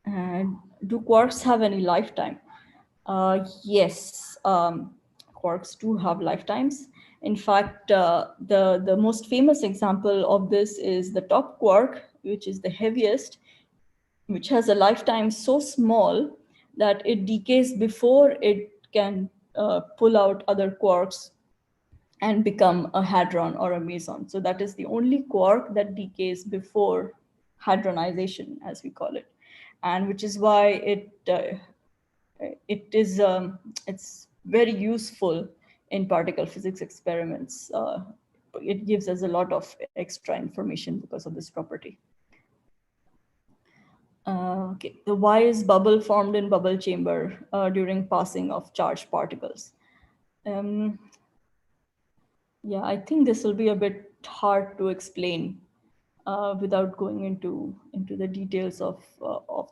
And do quarks have any lifetime? Yes, quarks do have lifetimes. In fact, the most famous example of this is the top quark, which is the heaviest, which has a lifetime so small that it decays before it can pull out other quarks and become a hadron or a meson. So that is the only quark that decays before hadronization, as we call it, and which is why it's very useful in particle physics experiments. It gives us a lot of extra information because of this property. Okay, why is bubble formed in bubble chamber during passing of charged particles? Yeah, I think this will be a bit hard to explain without going into the details of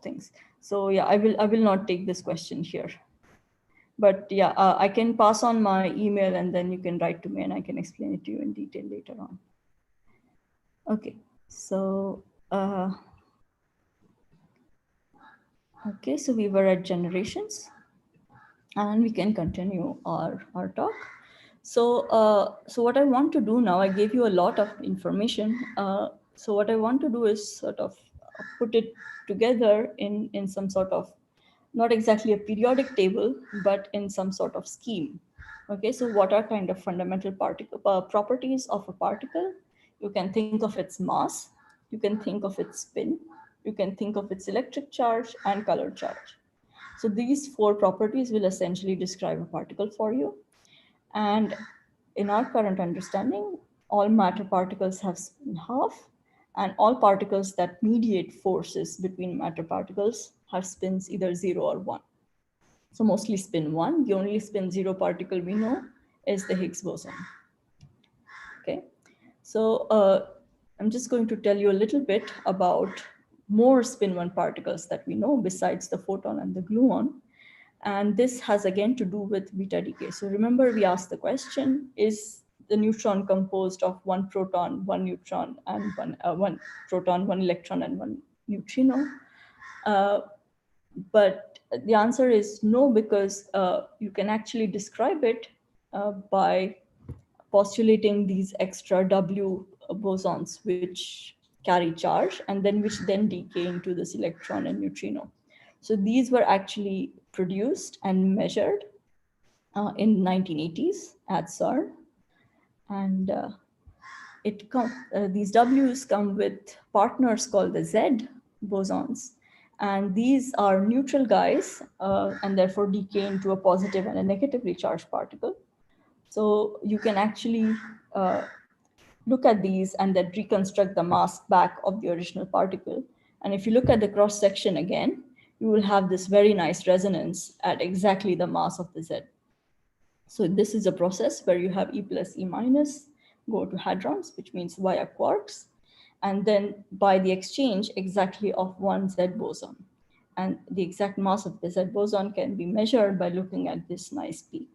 things. So yeah, I will not take this question here. But yeah, I can pass on my email and then you can write to me and I can explain it to you in detail later on. Okay, so okay, so we were at generations and we can continue our talk. So so what I want to do now, I gave you a lot of information. So what I want to do is sort of put it together in some sort of, not exactly a periodic table, but in some sort of scheme. Okay, so what are kind of fundamental properties of a particle? You can think of its mass, you can think of its spin, you can think of its electric charge and color charge. So these four properties will essentially describe a particle for you. And in our current understanding, all matter particles have spin half, and all particles that mediate forces between matter particles have spins either 0 or 1. So mostly spin 1. The only spin 0 particle we know is the Higgs boson. Okay, so I'm just going to tell you a little bit about more spin 1 particles that we know besides the photon and the gluon. And this has again to do with beta decay. So remember, we asked the question, is the neutron composed of one proton, one neutron, and one proton, one electron, and one neutrino. But the answer is no, because you can actually describe it by postulating these extra W bosons, which carry charge and then which then decay into this electron and neutrino. So these were actually produced and measured in 1980s at CERN. And these Ws come with partners called the Z bosons. And these are neutral guys and therefore decay into a positive and a negatively charged particle. So you can actually look at these and then reconstruct the mass back of the original particle. And if you look at the cross section again, you will have this very nice resonance at exactly the mass of the Z. So this is a process where you have E plus E minus go to hadrons, which means via quarks, and then by the exchange exactly of one Z boson. And the exact mass of the Z boson can be measured by looking at this nice peak.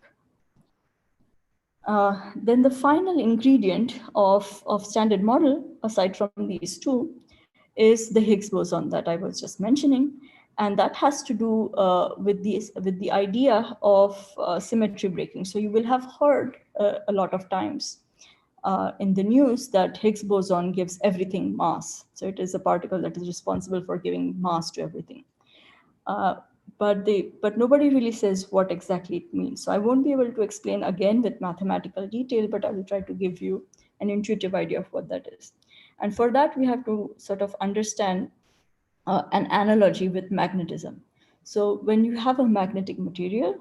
Then the final ingredient of standard model, aside from these two, is the Higgs boson that I was just mentioning. And that has to do with the idea of symmetry breaking. So you will have heard a lot of times in the news that Higgs boson gives everything mass. So it is a particle that is responsible for giving mass to everything. But nobody really says what exactly it means. So I won't be able to explain again with mathematical detail, but I will try to give you an intuitive idea of what that is. And for that, we have to sort of understand an analogy with magnetism. So when you have a magnetic material,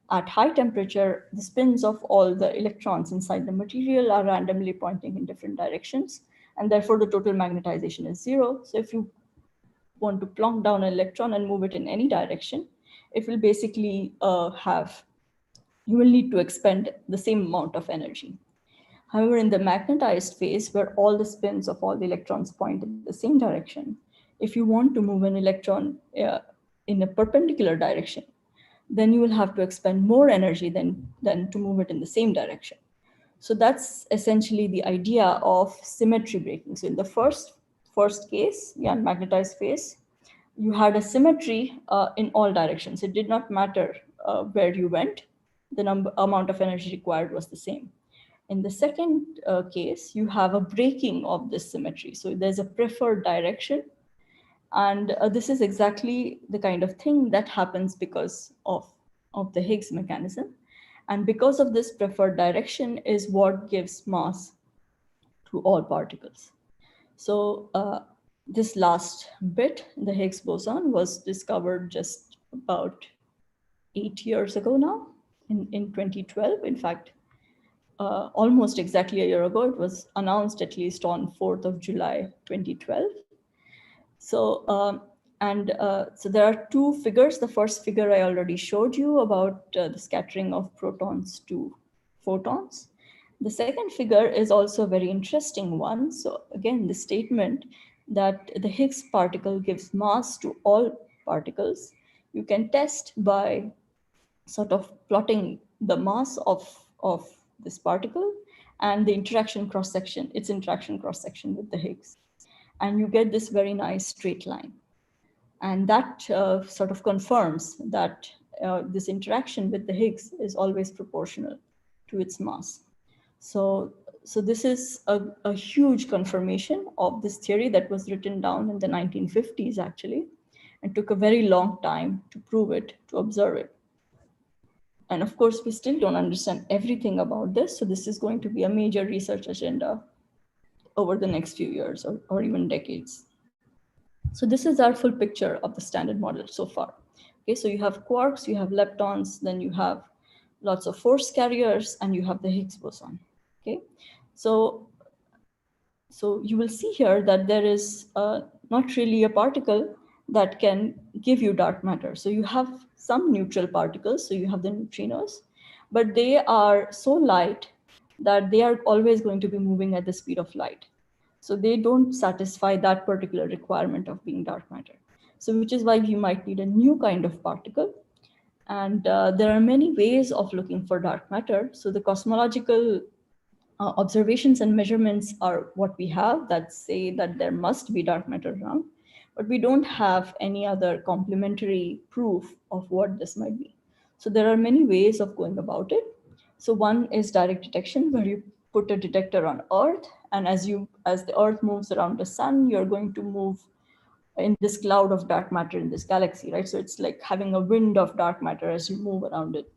at high temperature, the spins of all the electrons inside the material are randomly pointing in different directions, and therefore the total magnetization is 0. So if you want to plonk down an electron and move it in any direction, it will basically you will need to expend the same amount of energy. However, in the magnetized phase, where all the spins of all the electrons point in the same direction, if you want to move an electron in a perpendicular direction, then you will have to expend more energy than to move it in the same direction. So that's essentially the idea of symmetry breaking. So in the first case, the unmagnetized phase, you had a symmetry in all directions. It did not matter where you went, the amount of energy required was the same. In the second case, you have a breaking of this symmetry. So there's a preferred direction. And this is exactly the kind of thing that happens because of the Higgs mechanism. And because of this preferred direction is what gives mass to all particles. So this last bit, the Higgs boson, was discovered just about 8 years ago now, in 2012. In fact, almost exactly a year ago, it was announced at least on 4th of July, 2012. So, so there are two figures. The first figure I already showed you about the scattering of protons to photons. The second figure is also a very interesting one. So again, the statement that the Higgs particle gives mass to all particles, you can test by sort of plotting the mass of this particle and the interaction cross-section, its interaction cross-section with the Higgs. And you get this very nice straight line. And that sort of confirms that this interaction with the Higgs is always proportional to its mass. So this is a huge confirmation of this theory that was written down in the 1950s, actually, and took a very long time to prove it, to observe it. And of course, we still don't understand everything about this. So this is going to be a major research agenda over the next few years or even decades. So this is our full picture of the standard model so far. Okay, so you have quarks, you have leptons, then you have lots of force carriers, and you have the Higgs boson. Okay, so you will see here that there is not really a particle that can give you dark matter. So you have some neutral particles, so you have the neutrinos, but they are so light that they are always going to be moving at the speed of light. So they don't satisfy that particular requirement of being dark matter. So which is why you might need a new kind of particle. And there are many ways of looking for dark matter. So the cosmological observations and measurements are what we have that say that there must be dark matter around, but we don't have any other complementary proof of what this might be. So there are many ways of going about it. So one is direct detection, where you put a detector on Earth, and as the Earth moves around the sun, you're going to move in this cloud of dark matter in this galaxy, right? So it's like having a wind of dark matter as you move around it.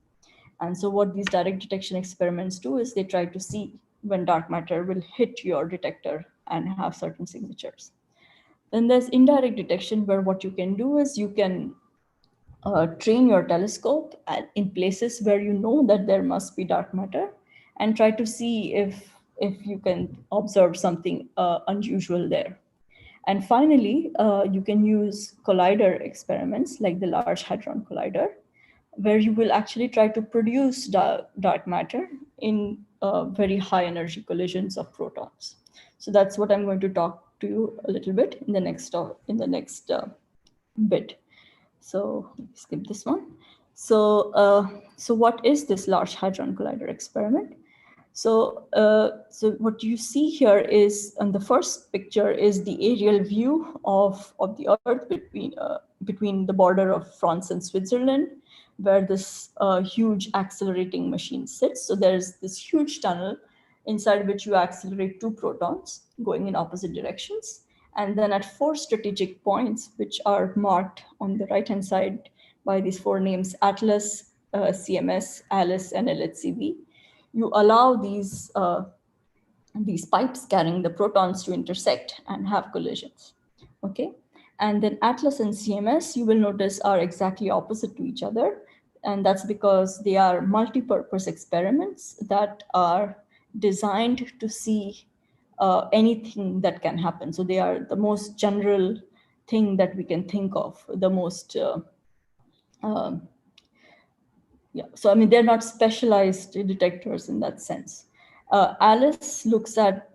And so what these direct detection experiments do is they try to see when dark matter will hit your detector and have certain signatures. Then there's indirect detection, where what you can do is you can train your telescope in places where you know that there must be dark matter, and try to see if you can observe something unusual there. And finally, you can use collider experiments like the Large Hadron Collider, where you will actually try to produce dark matter in very high energy collisions of protons. So that's what I'm going to talk to you a little bit in the next bit. So skip this one. So what is this Large Hadron Collider experiment? So what you see here is, on the first picture, is the aerial view of the Earth between the border of France and Switzerland, where this huge accelerating machine sits. So there's this huge tunnel inside which you accelerate 2 protons going in opposite directions. And then at 4 strategic points, which are marked on the right-hand side by these 4 names, Atlas, CMS, ALICE, and LHCb, you allow these pipes carrying the protons to intersect and have collisions, okay? And then Atlas and CMS, you will notice, are exactly opposite to each other. And that's because they are multi-purpose experiments that are designed to see anything that can happen. So they are the most general thing that we can think of, the most, yeah. So, I mean, they're not specialized detectors in that sense. ALICE looks at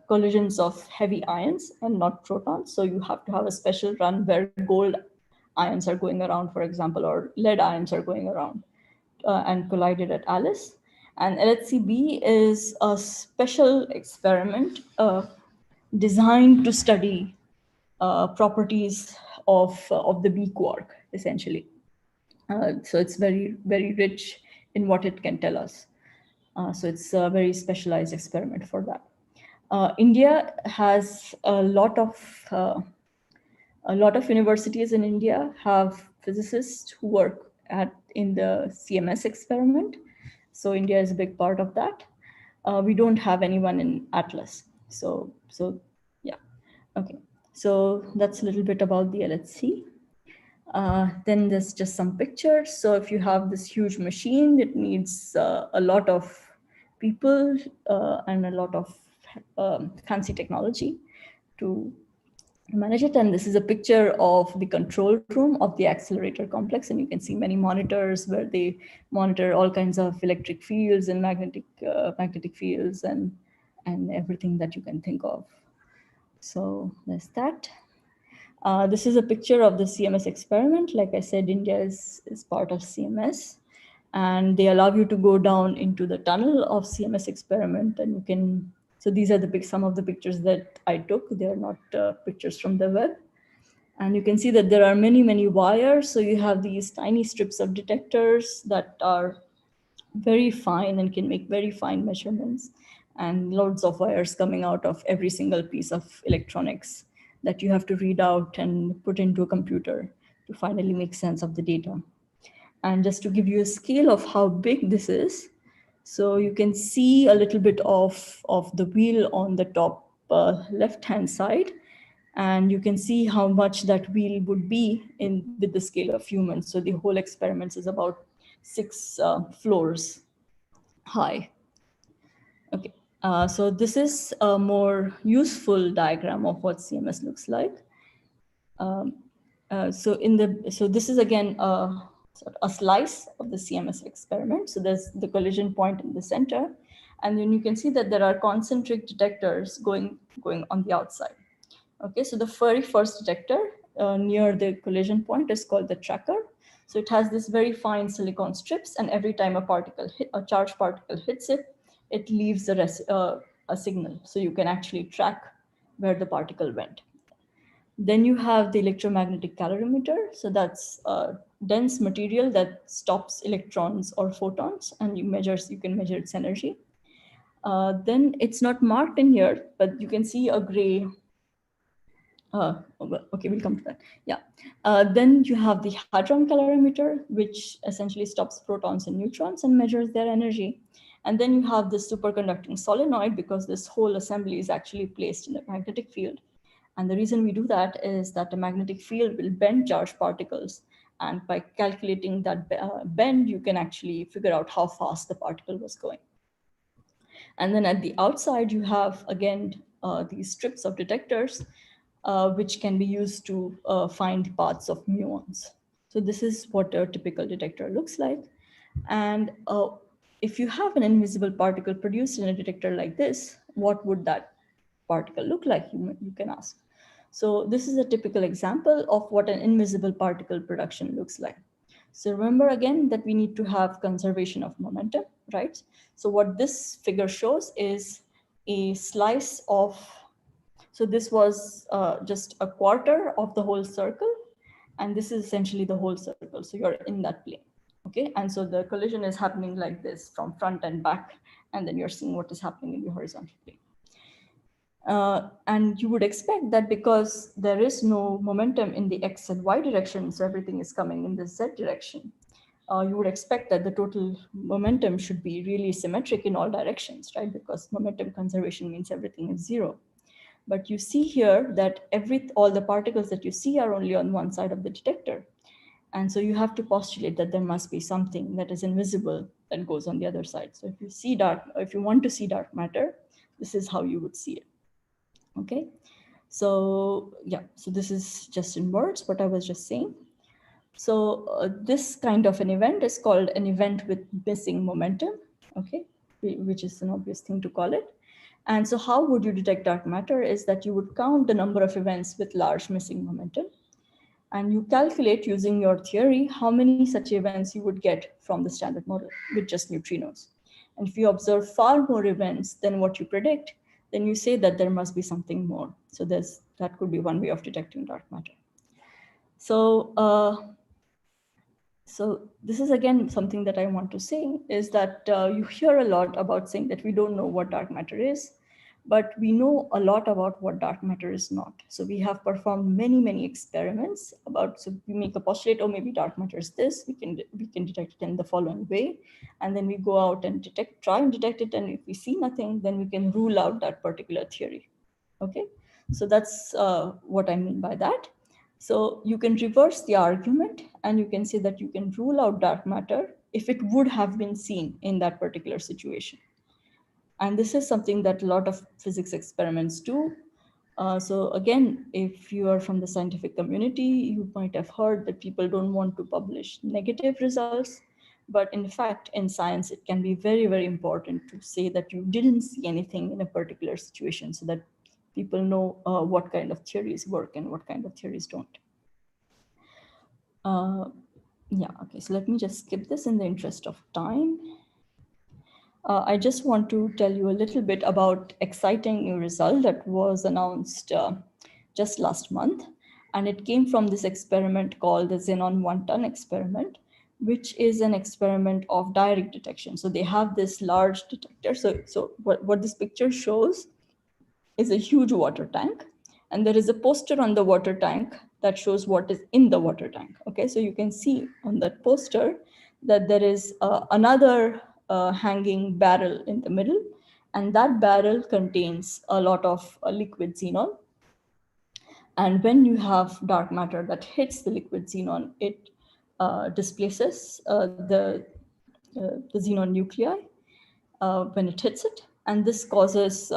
collisions of heavy ions and not protons. So you have to have a special run where gold ions are going around, for example, or lead ions are going around and collided at ALICE. And LHCb is a special experiment designed to study properties of the B quark, essentially. So it's very, very rich in what it can tell us. So it's a very specialized experiment for that. India has a lot of universities in India have physicists who work in the CMS experiment. So India is a big part of that. We don't have anyone in Atlas. So yeah, okay. So that's a little bit about the LHC. Then there's just some pictures. So if you have this huge machine, it needs a lot of people and a lot of fancy technology to manage it. And this is a picture of the control room of the accelerator complex. And you can see many monitors where they monitor all kinds of electric fields and magnetic fields and everything that you can think of. So there's that. This is a picture of the CMS experiment. Like I said, India is part of CMS, and they allow you to go down into the tunnel of CMS experiment, and you can. So these are some of the pictures that I took. They are not pictures from the web, and you can see that there are many wires. So you have these tiny strips of detectors that are very fine and can make very fine measurements, and loads of wires coming out of every single piece of electronics that you have to read out and put into a computer to finally make sense of the data. And just to give you a scale of how big this is, so you can see a little bit of the wheel on the top left-hand side, and you can see how much that wheel would be with the scale of humans. So the whole experiment is about 6 floors high. Okay. So this is a more useful diagram of what CMS looks like. So this is again a slice of the CMS experiment. So there's the collision point in the center, and then you can see that there are concentric detectors going on the outside. Okay, so the very first detector near the collision point is called the tracker. So it has this very fine silicon strips, and every time a charged particle hits it, it leaves a signal. So you can actually track where the particle went. Then you have the electromagnetic calorimeter. So that's a dense material that stops electrons or photons, and you can measure its energy. Then it's not marked in here, but you can see a gray. Okay, we'll come to that. Yeah. Then you have the hadron calorimeter, which essentially stops protons and neutrons and measures their energy. And then you have the superconducting solenoid, because this whole assembly is actually placed in a magnetic field. And the reason we do that is that the magnetic field will bend charged particles. And by calculating that bend, you can actually figure out how fast the particle was going. And then at the outside, you have, again, these strips of detectors, which can be used to find paths of muons. So this is what a typical detector looks like. And if you have an invisible particle produced in a detector like this, what would that particle look like, you can ask. So this is a typical example of what an invisible particle production looks like. So remember again that we need to have conservation of momentum, right? So what this figure shows is a slice of, so this was just a quarter of the whole circle, and this is essentially the whole circle. So you're in that plane, okay? And so the collision is happening like this from front and back, and then you're seeing what is happening in the horizontal plane. And you would expect that because there is no momentum in the X and Y direction, so everything is coming in the Z direction, you would expect that the total momentum should be really symmetric in all directions, right? Because momentum conservation means everything is zero. But you see here that all the particles that you see are only on one side of the detector. And so you have to postulate that there must be something that is invisible that goes on the other side. So if you want to see dark matter, this is how you would see it. Okay, so yeah, so this is just in words what I was just saying. So this kind of an event is called an event with missing momentum, okay, which is an obvious thing to call it. And so how would you detect dark matter is that you would count the number of events with large missing momentum, and you calculate using your theory how many such events you would get from the standard model with just neutrinos. And if you observe far more events than what you predict, then you say that there must be something more. So that could be one way of detecting dark matter. So, so this is again something that I want to say is that you hear a lot about saying that we don't know what dark matter is, but we know a lot about what dark matter is not. So we have performed many experiments about, so we make a postulate, oh, maybe dark matter is this, we can detect it in the following way. And then we go out and try and detect it. And if we see nothing, then we can rule out that particular theory. Okay, so that's what I mean by that. So you can reverse the argument and you can say that you can rule out dark matter if it would have been seen in that particular situation. And this is something that a lot of physics experiments do. So again, if you are from the scientific community, you might have heard that people don't want to publish negative results. But in fact, in science, it can be very important to say that you didn't see anything in a particular situation so that people know what kind of theories work and what kind of theories don't. Yeah, okay, so let me just skip this in the interest of time. I just want to tell you a little bit about exciting new result that was announced just last month. And it came from this experiment called the Xenon 1-ton experiment, which is an experiment of direct detection. So they have this large detector. So what this picture shows is a huge water tank. And there is a poster on the water tank that shows what is in the water tank. Okay, so you can see on that poster that there is another hanging barrel in the middle, and that barrel contains a lot of liquid xenon. And when you have dark matter that hits the liquid xenon, it displaces the xenon nuclei when it hits it, and this causes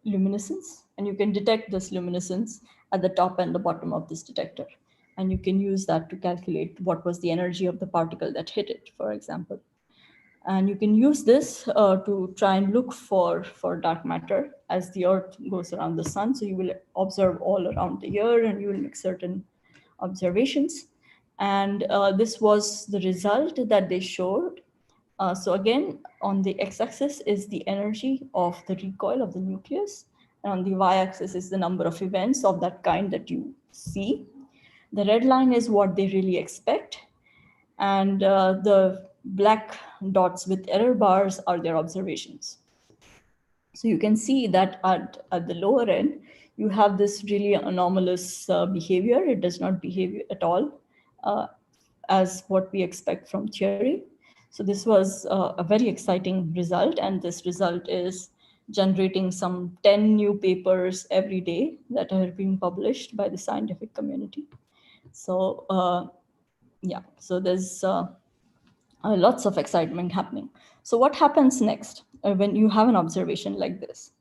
luminescence, and you can detect this luminescence at the top and the bottom of this detector. And you can use that to calculate what was the energy of the particle that hit it, for example. And you can use this to try and look for dark matter as the Earth goes around the sun. So you will observe all around the year and you will make certain observations. And this was the result that they showed So again, on the x-axis is the energy of the recoil of the nucleus, and on the y-axis is the number of events of that kind that you see. The red line is what they really expect, and the black dots with error bars are their observations. So you can see that at the lower end, you have this really anomalous behavior. It does not behave at all as what we expect from theory. So this was a very exciting result, and this result is generating some 10 new papers every day that are being published by the scientific community. So yeah, so there's lots of excitement happening. So what happens next when you have an observation like this?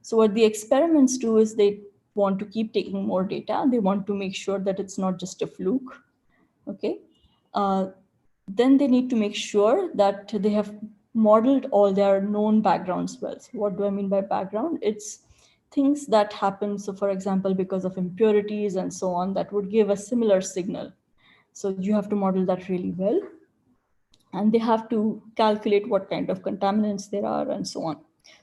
So what the experiments do is they want to keep taking more data. They want to make sure that it's not just a fluke. Okay. Then they need to make sure that they have modeled all their known backgrounds well. So what do I mean by background? It's things that happen. So for example, because of impurities and so on, that would give a similar signal. So you have to model that really well. And they have to calculate what kind of contaminants there are and so on.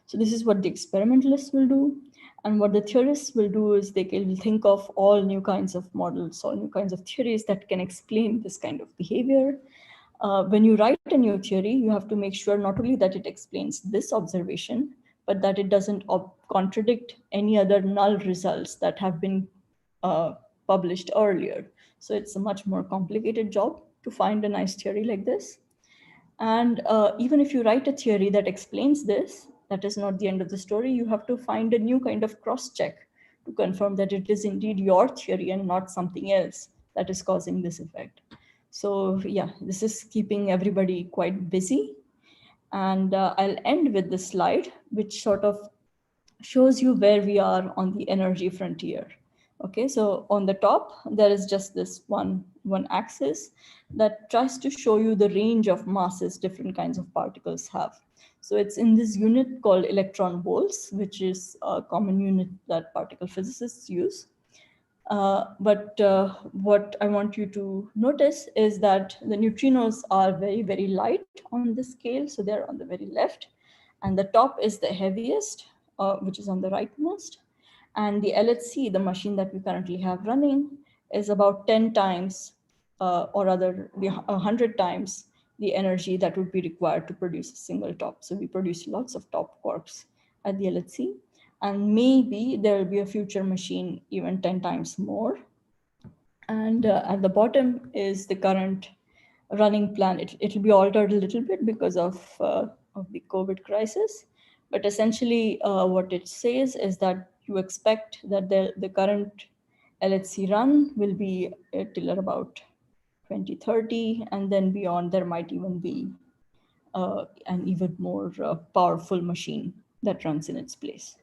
So this is what the experimentalists will do. And what the theorists will do is they will think of all new kinds of models, all new kinds of theories that can explain this kind of behavior. When you write a new theory, you have to make sure not only that it explains this observation, but that it doesn't contradict any other null results that have been published earlier. So it's a much more complicated job to find a nice theory like this. And even if you write a theory that explains this, that is not the end of the story. You have to find a new kind of cross-check to confirm that it is indeed your theory and not something else that is causing this effect. So yeah, this is keeping everybody quite busy. And I'll end with this slide, which sort of shows you where we are on the energy frontier. Okay, so on the top, there is just this one axis that tries to show you the range of masses different kinds of particles have. So it's in this unit called electron volts, which is a common unit that particle physicists use. But what I want you to notice is that the neutrinos are very, very light on the scale. So they're on the very left. And the top is the heaviest, which is on the rightmost. And the LHC, the machine that we currently have running, is about 10 times, or rather 100 times the energy that would be required to produce a single top. So we produce lots of top quarks at the LHC. And maybe there will be a future machine even 10 times more. And at the bottom is the current running plan. It'll be altered a little bit because of the COVID crisis. But essentially what it says is that you expect that the current LHC run will be till about 2030. And then beyond, there might even be an even more powerful machine that runs in its place.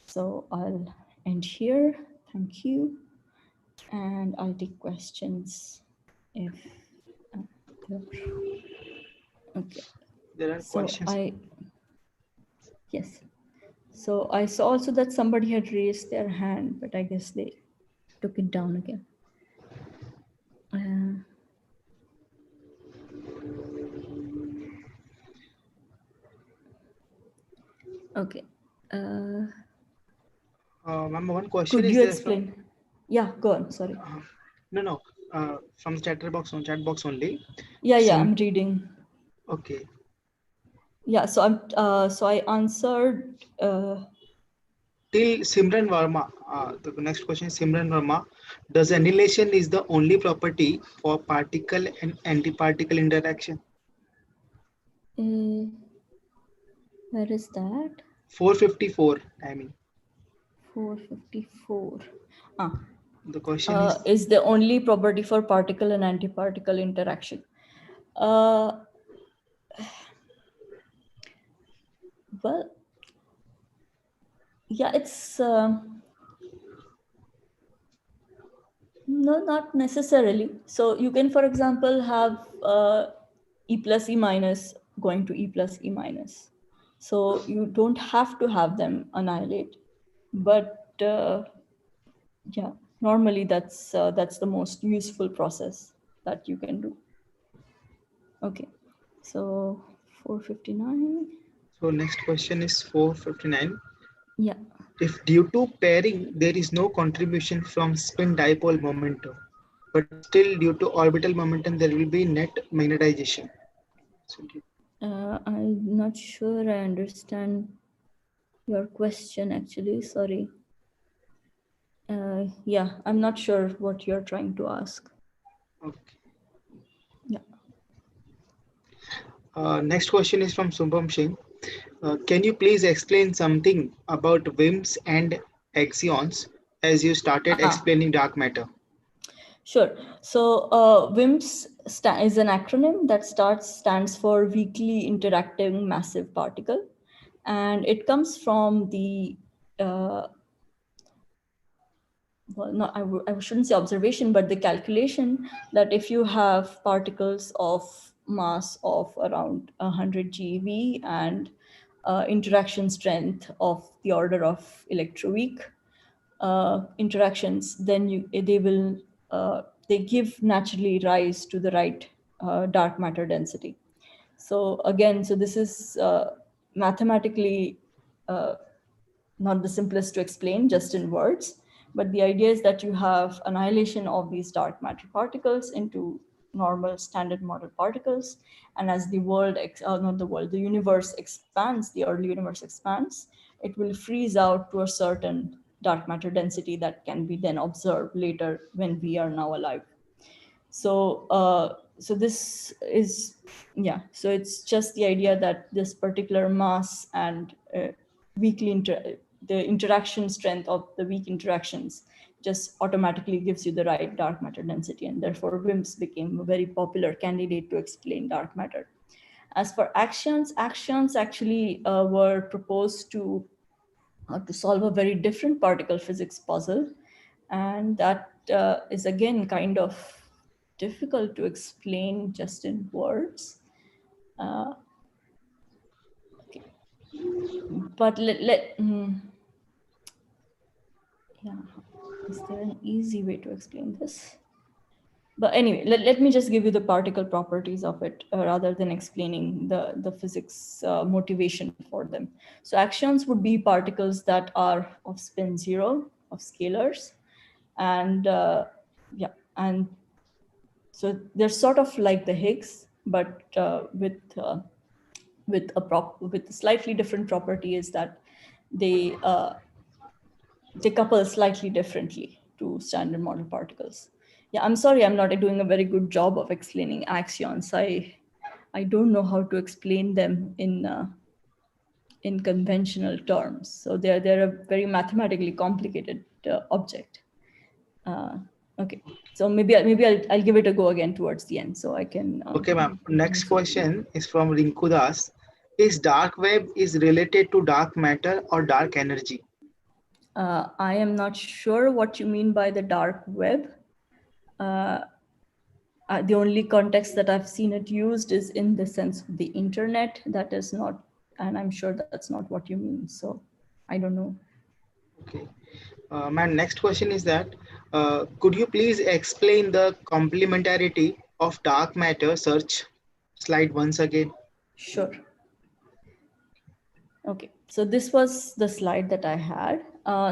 So I'll end here. Thank you. And I'll take questions if okay. There are questions. Yes. So I saw also that somebody had raised their hand, but I guess they took it down again. Okay. Ma'am, one question could is you there explain? from, Yeah, go on. Sorry. No. From chat box only. Yeah, I'm reading. Okay. Yeah, so I answered. Till Simran Verma, the next question is Simran Verma. Does annihilation is the only property for particle and antiparticle interaction? Where is that? 454, I mean. 454. The question is the only property for particle and antiparticle interaction. Well, yeah, it's no, not necessarily. So you can, for example, have E plus E minus going to E plus E minus. So you don't have to have them annihilate, but yeah, normally that's the most useful process that you can do. Okay, so 459. So next question is 459. Yeah. If due to pairing, there is no contribution from spin dipole momentum, but still due to orbital momentum, there will be net magnetization. So, I'm not sure I understand your question actually, sorry. Yeah, I'm not sure what you're trying to ask. okay. Yeah. Next question is from Sumbam Singh. Can you please explain something about WIMPs and axions as you started explaining dark matter? Sure. So WIMPs is an acronym that stands for Weakly Interacting Massive Particle. And it comes from the, well, no, I shouldn't say observation, but the calculation that if you have particles of mass of around 100 GeV and interaction strength of the order of electroweak interactions, then they give naturally rise to the right dark matter density. So again, so this is mathematically not the simplest to explain just in words, but the idea is that you have annihilation of these dark matter particles into normal standard model particles. And as the the universe expands, the early universe expands, it will freeze out to a certain dark matter density that can be then observed later when we are now alive. So, so this is, yeah, so it's just the idea that this particular mass and the interaction strength of the weak interactions just automatically gives you the right dark matter density, and therefore WIMPs became a very popular candidate to explain dark matter. As for axions actually were proposed to solve a very different particle physics puzzle, and that is again kind of difficult to explain just in words. Okay. But yeah, is there an easy way to explain this? But anyway, let me just give you the particle properties of it rather than explaining the physics motivation for them. So axions would be particles that are of spin 0, of scalars. And yeah, and so they're sort of like the Higgs, but with a slightly different property is that they couple slightly differently to standard model particles. Yeah, I'm sorry, I'm not doing a very good job of explaining axions. I don't know how to explain them in conventional terms. So they're a very mathematically complicated object. Okay, so maybe I'll give it a go again towards the end, so I can. Okay, ma'am. Next question is from Rinku Das. Is dark web is related to dark matter or dark energy? I am not sure what you mean by the dark web. The only context that I've seen it used is in the sense of the internet. That is not, and I'm sure that's not what you mean. So I don't know. Okay. My next question is that, could you please explain the complementarity of dark matter search slide once again? Sure. Okay, so this was the slide that I had.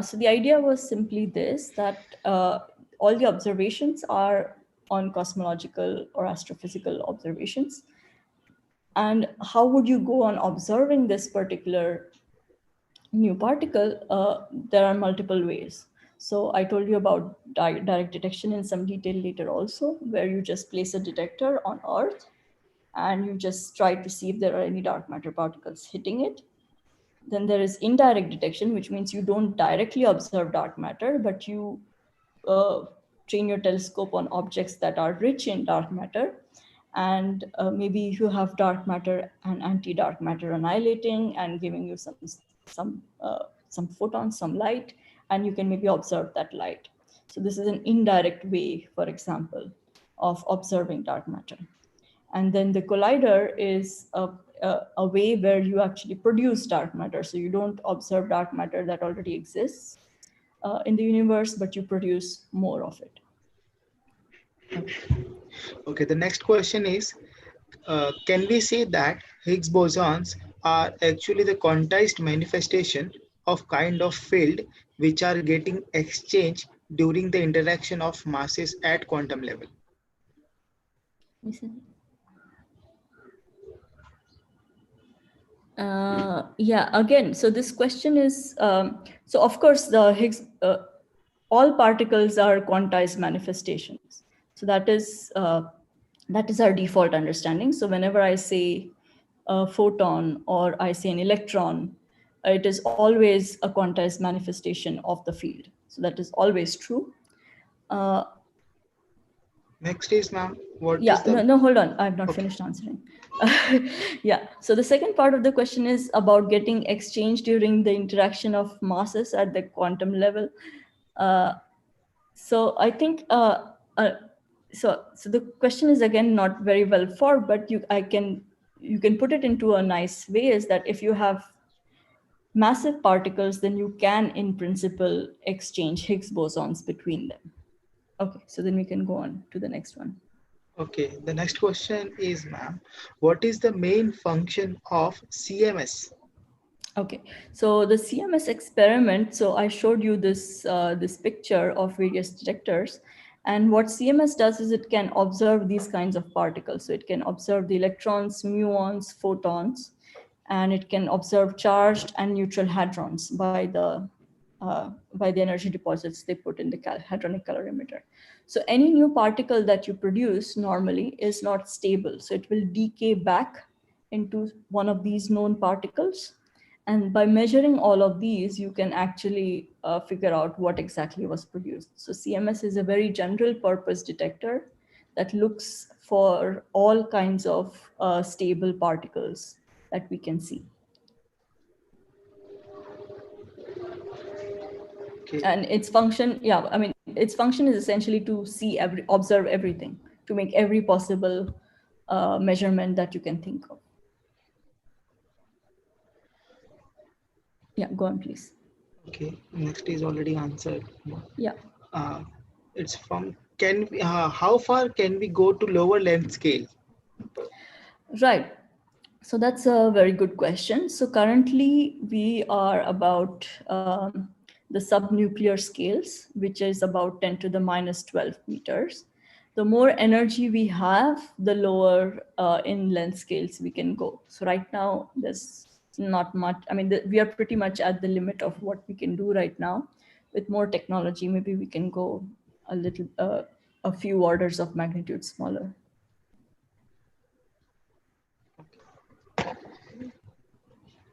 So the idea was simply this, that all the observations are on cosmological or astrophysical observations. And how would you go on observing this particular new particle? There are multiple ways. So I told you about direct detection in some detail later also, where you just place a detector on Earth and you just try to see if there are any dark matter particles hitting it. Then there is indirect detection, which means you don't directly observe dark matter, but you train your telescope on objects that are rich in dark matter. And maybe you have dark matter and anti-dark matter annihilating and giving you some photons, some light, and you can maybe observe that light. So this is an indirect way, for example, of observing dark matter. And then the collider is a way where you actually produce dark matter. So you don't observe dark matter that already exists in the universe, but you produce more of it. Okay, the next question is, can we say that Higgs bosons are actually the quantized manifestation of kind of field which are getting exchanged during the interaction of masses at quantum level. Yeah, again, so this question is, so of course the Higgs, all particles are quantized manifestations. So that is our default understanding. So whenever I say a photon or I say an electron, it is always a quantized manifestation of the field. So that is always true. Next is, ma'am, what Yeah, is the... no, hold on. I've not Okay. finished answering. Yeah, so the second part of the question is about getting exchanged during the interaction of masses at the quantum level. So I think, so the question is again not very well formed, but you can put it into a nice way, is that if you have massive particles, then you can in principle exchange Higgs bosons between them. Okay, so then we can go on to the next one. Okay, the next question is, ma'am, what is the main function of CMS? Okay, so the CMS experiment, so I showed you this, this picture of various detectors. And what CMS does is it can observe these kinds of particles. So it can observe the electrons, muons, photons, and it can observe charged and neutral hadrons by the energy deposits they put in the hadronic calorimeter. So any new particle that you produce normally is not stable. So it will decay back into one of these known particles. And by measuring all of these, you can actually figure out what exactly was produced. So CMS is a very general purpose detector that looks for all kinds of stable particles that we can see. Okay. And its function, yeah, I mean, its function is essentially to see observe everything, to make every possible measurement that you can think of. Yeah, go on, please. Okay, next is already answered. Yeah. It's from, how far can we go to lower length scale? Right. So that's a very good question. So currently we are about the subnuclear scales, which is about 10 to the minus 12 meters. The more energy we have, the lower in length scales we can go. So right now there's not much. I mean, we are pretty much at the limit of what we can do right now. With more technology, maybe we can go a little, a few orders of magnitude smaller.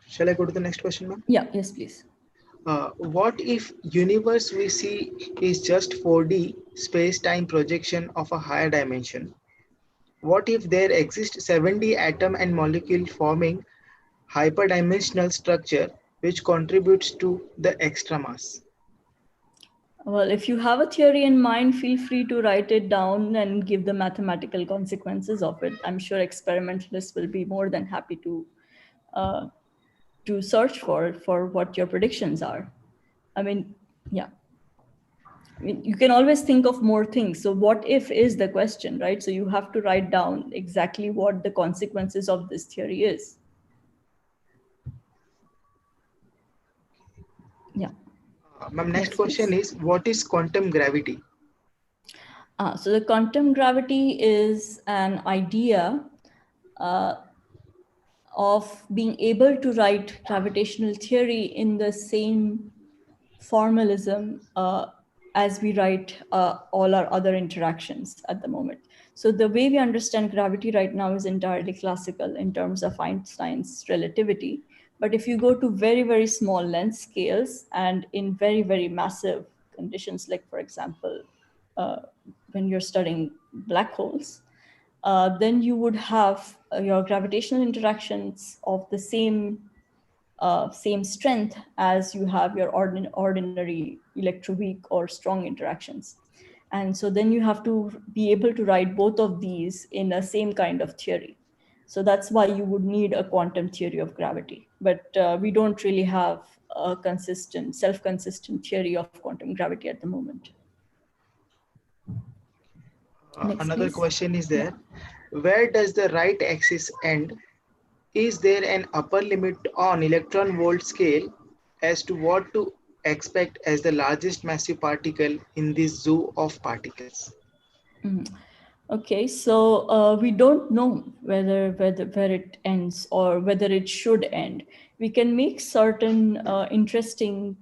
Shall I go to the next question, ma'am? Yeah, yes, please. What if universe we see is just 4D space-time projection of a higher dimension? What if there exists 7D atom and molecule forming hyperdimensional structure which contributes to the extra mass? Well, if you have a theory in mind, feel free to write it down and give the mathematical consequences of it. I'm sure experimentalists will be more than happy to search for what your predictions are. I mean, yeah. I mean, you can always think of more things. So what if is the question, right? So you have to write down exactly what the consequences of this theory is. Yeah. Ma'am, next question is, what is quantum gravity? So the quantum gravity is an idea of being able to write gravitational theory in the same formalism as we write all our other interactions at the moment. So the way we understand gravity right now is entirely classical in terms of Einstein's relativity. But if you go to very, very small length scales and in very, very massive conditions, like for example, when you're studying black holes, then you would have your gravitational interactions of the same strength as you have your ordinary electroweak or strong interactions. And so then you have to be able to write both of these in the same kind of theory. So that's why you would need a quantum theory of gravity. But we don't really have a consistent, self-consistent theory of quantum gravity at the moment. Another question is there. Yeah. Where does the right axis end Is there an upper limit on electron volt scale as to what to expect as the largest massive particle in this zoo of particles? Okay, so we don't know where it ends or whether it should end. We can make certain interesting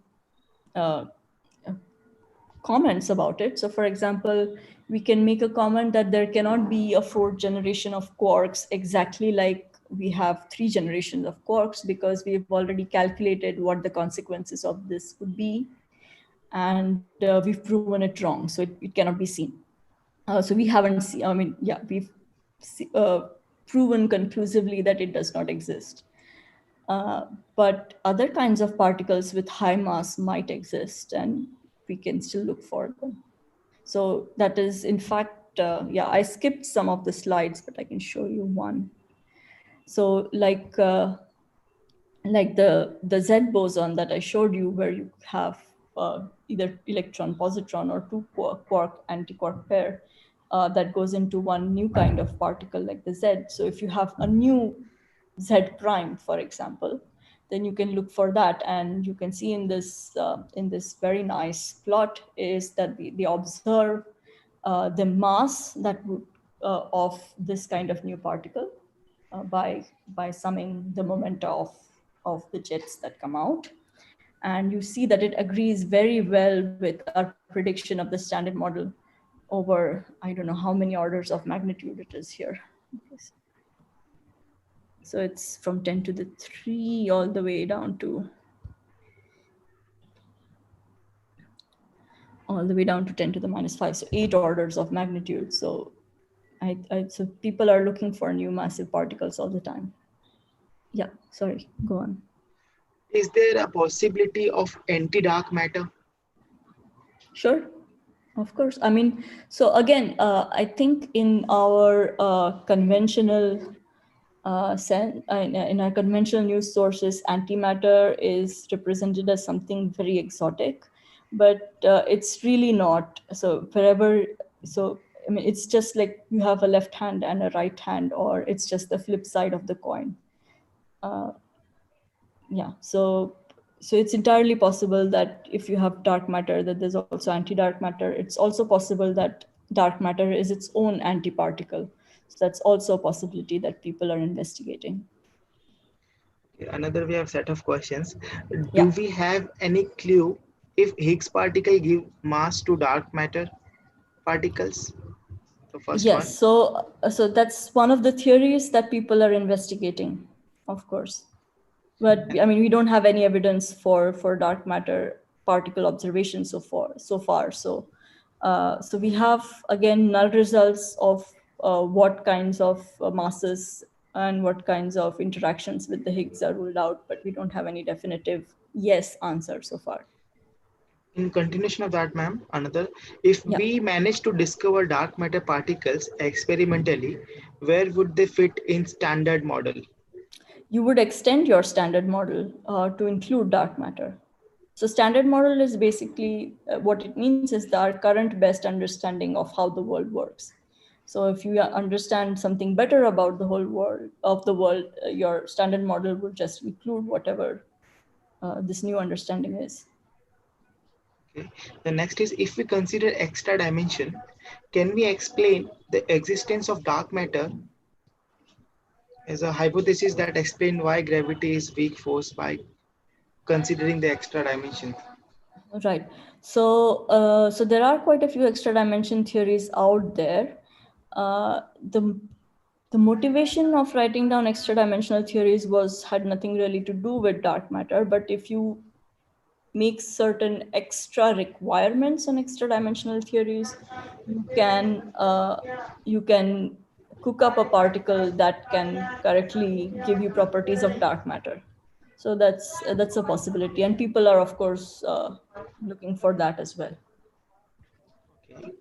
comments about it. So for example, we can make a comment that there cannot be a fourth generation of quarks exactly like we have 3 generations of quarks, because we've already calculated what the consequences of this would be. And we've proven it wrong. So it cannot be seen. So we haven't seen, I mean, yeah, we've proven conclusively that it does not exist. But other kinds of particles with high mass might exist, and we can still look for them. So that is, in fact, yeah, I skipped some of the slides, but I can show you one. So like the Z boson that I showed you, where you have either electron positron or 2 quark antiquark pair that goes into one new kind of particle like the Z. So if you have a new Z prime, for example, then you can look for that, and you can see in this very nice plot is that they observe the mass that would of this kind of new particle by summing the momenta of the jets that come out. And you see that it agrees very well with our prediction of the standard model over, I don't know how many orders of magnitude it is here. So it's from 10 to the 3 all the way down to 10 to the minus 5. So 8 orders of magnitude. So so people are looking for new massive particles all the time. Yeah, sorry, go on. Is there a possibility of anti-dark matter? Sure, of course. I mean, so again, I think in our conventional in our conventional news sources, antimatter is represented as something very exotic, but it's really not. So I mean, it's just like you have a left hand and a right hand, or it's just the flip side of the coin. Yeah, so it's entirely possible that if you have dark matter, that there's also anti-dark matter. It's also possible that dark matter is its own antiparticle. So that's also a possibility that people are investigating. Another we have set of questions. Yeah. Do we have any clue if Higgs particle give mass to dark matter particles? The first one. Yes, so that's one of the theories that people are investigating, of course. But I mean, we don't have any evidence for dark matter particle observation so far. So we have, again, null results of what kinds of masses and what kinds of interactions with the Higgs are ruled out, but we don't have any definitive yes answer so far. In continuation of that, ma'am, another, if we manage to discover dark matter particles experimentally, where would they fit in standard model? You would extend your standard model to include dark matter. So standard model is basically what it means is our current best understanding of how the world works. So if you understand something better about the whole world, your standard model will just include whatever this new understanding is. Okay. The next is, if we consider extra dimension, can we explain the existence of dark matter as a hypothesis that explain why gravity is weak force by considering the extra dimension? Right. So so there are quite a few extra dimension theories out there. The motivation of writing down extra dimensional theories had nothing really to do with dark matter, but if you make certain extra requirements on extra dimensional theories, you can cook up a particle that can correctly give you properties of dark matter. So that's a possibility, and people are, of course, looking for that as well. Okay.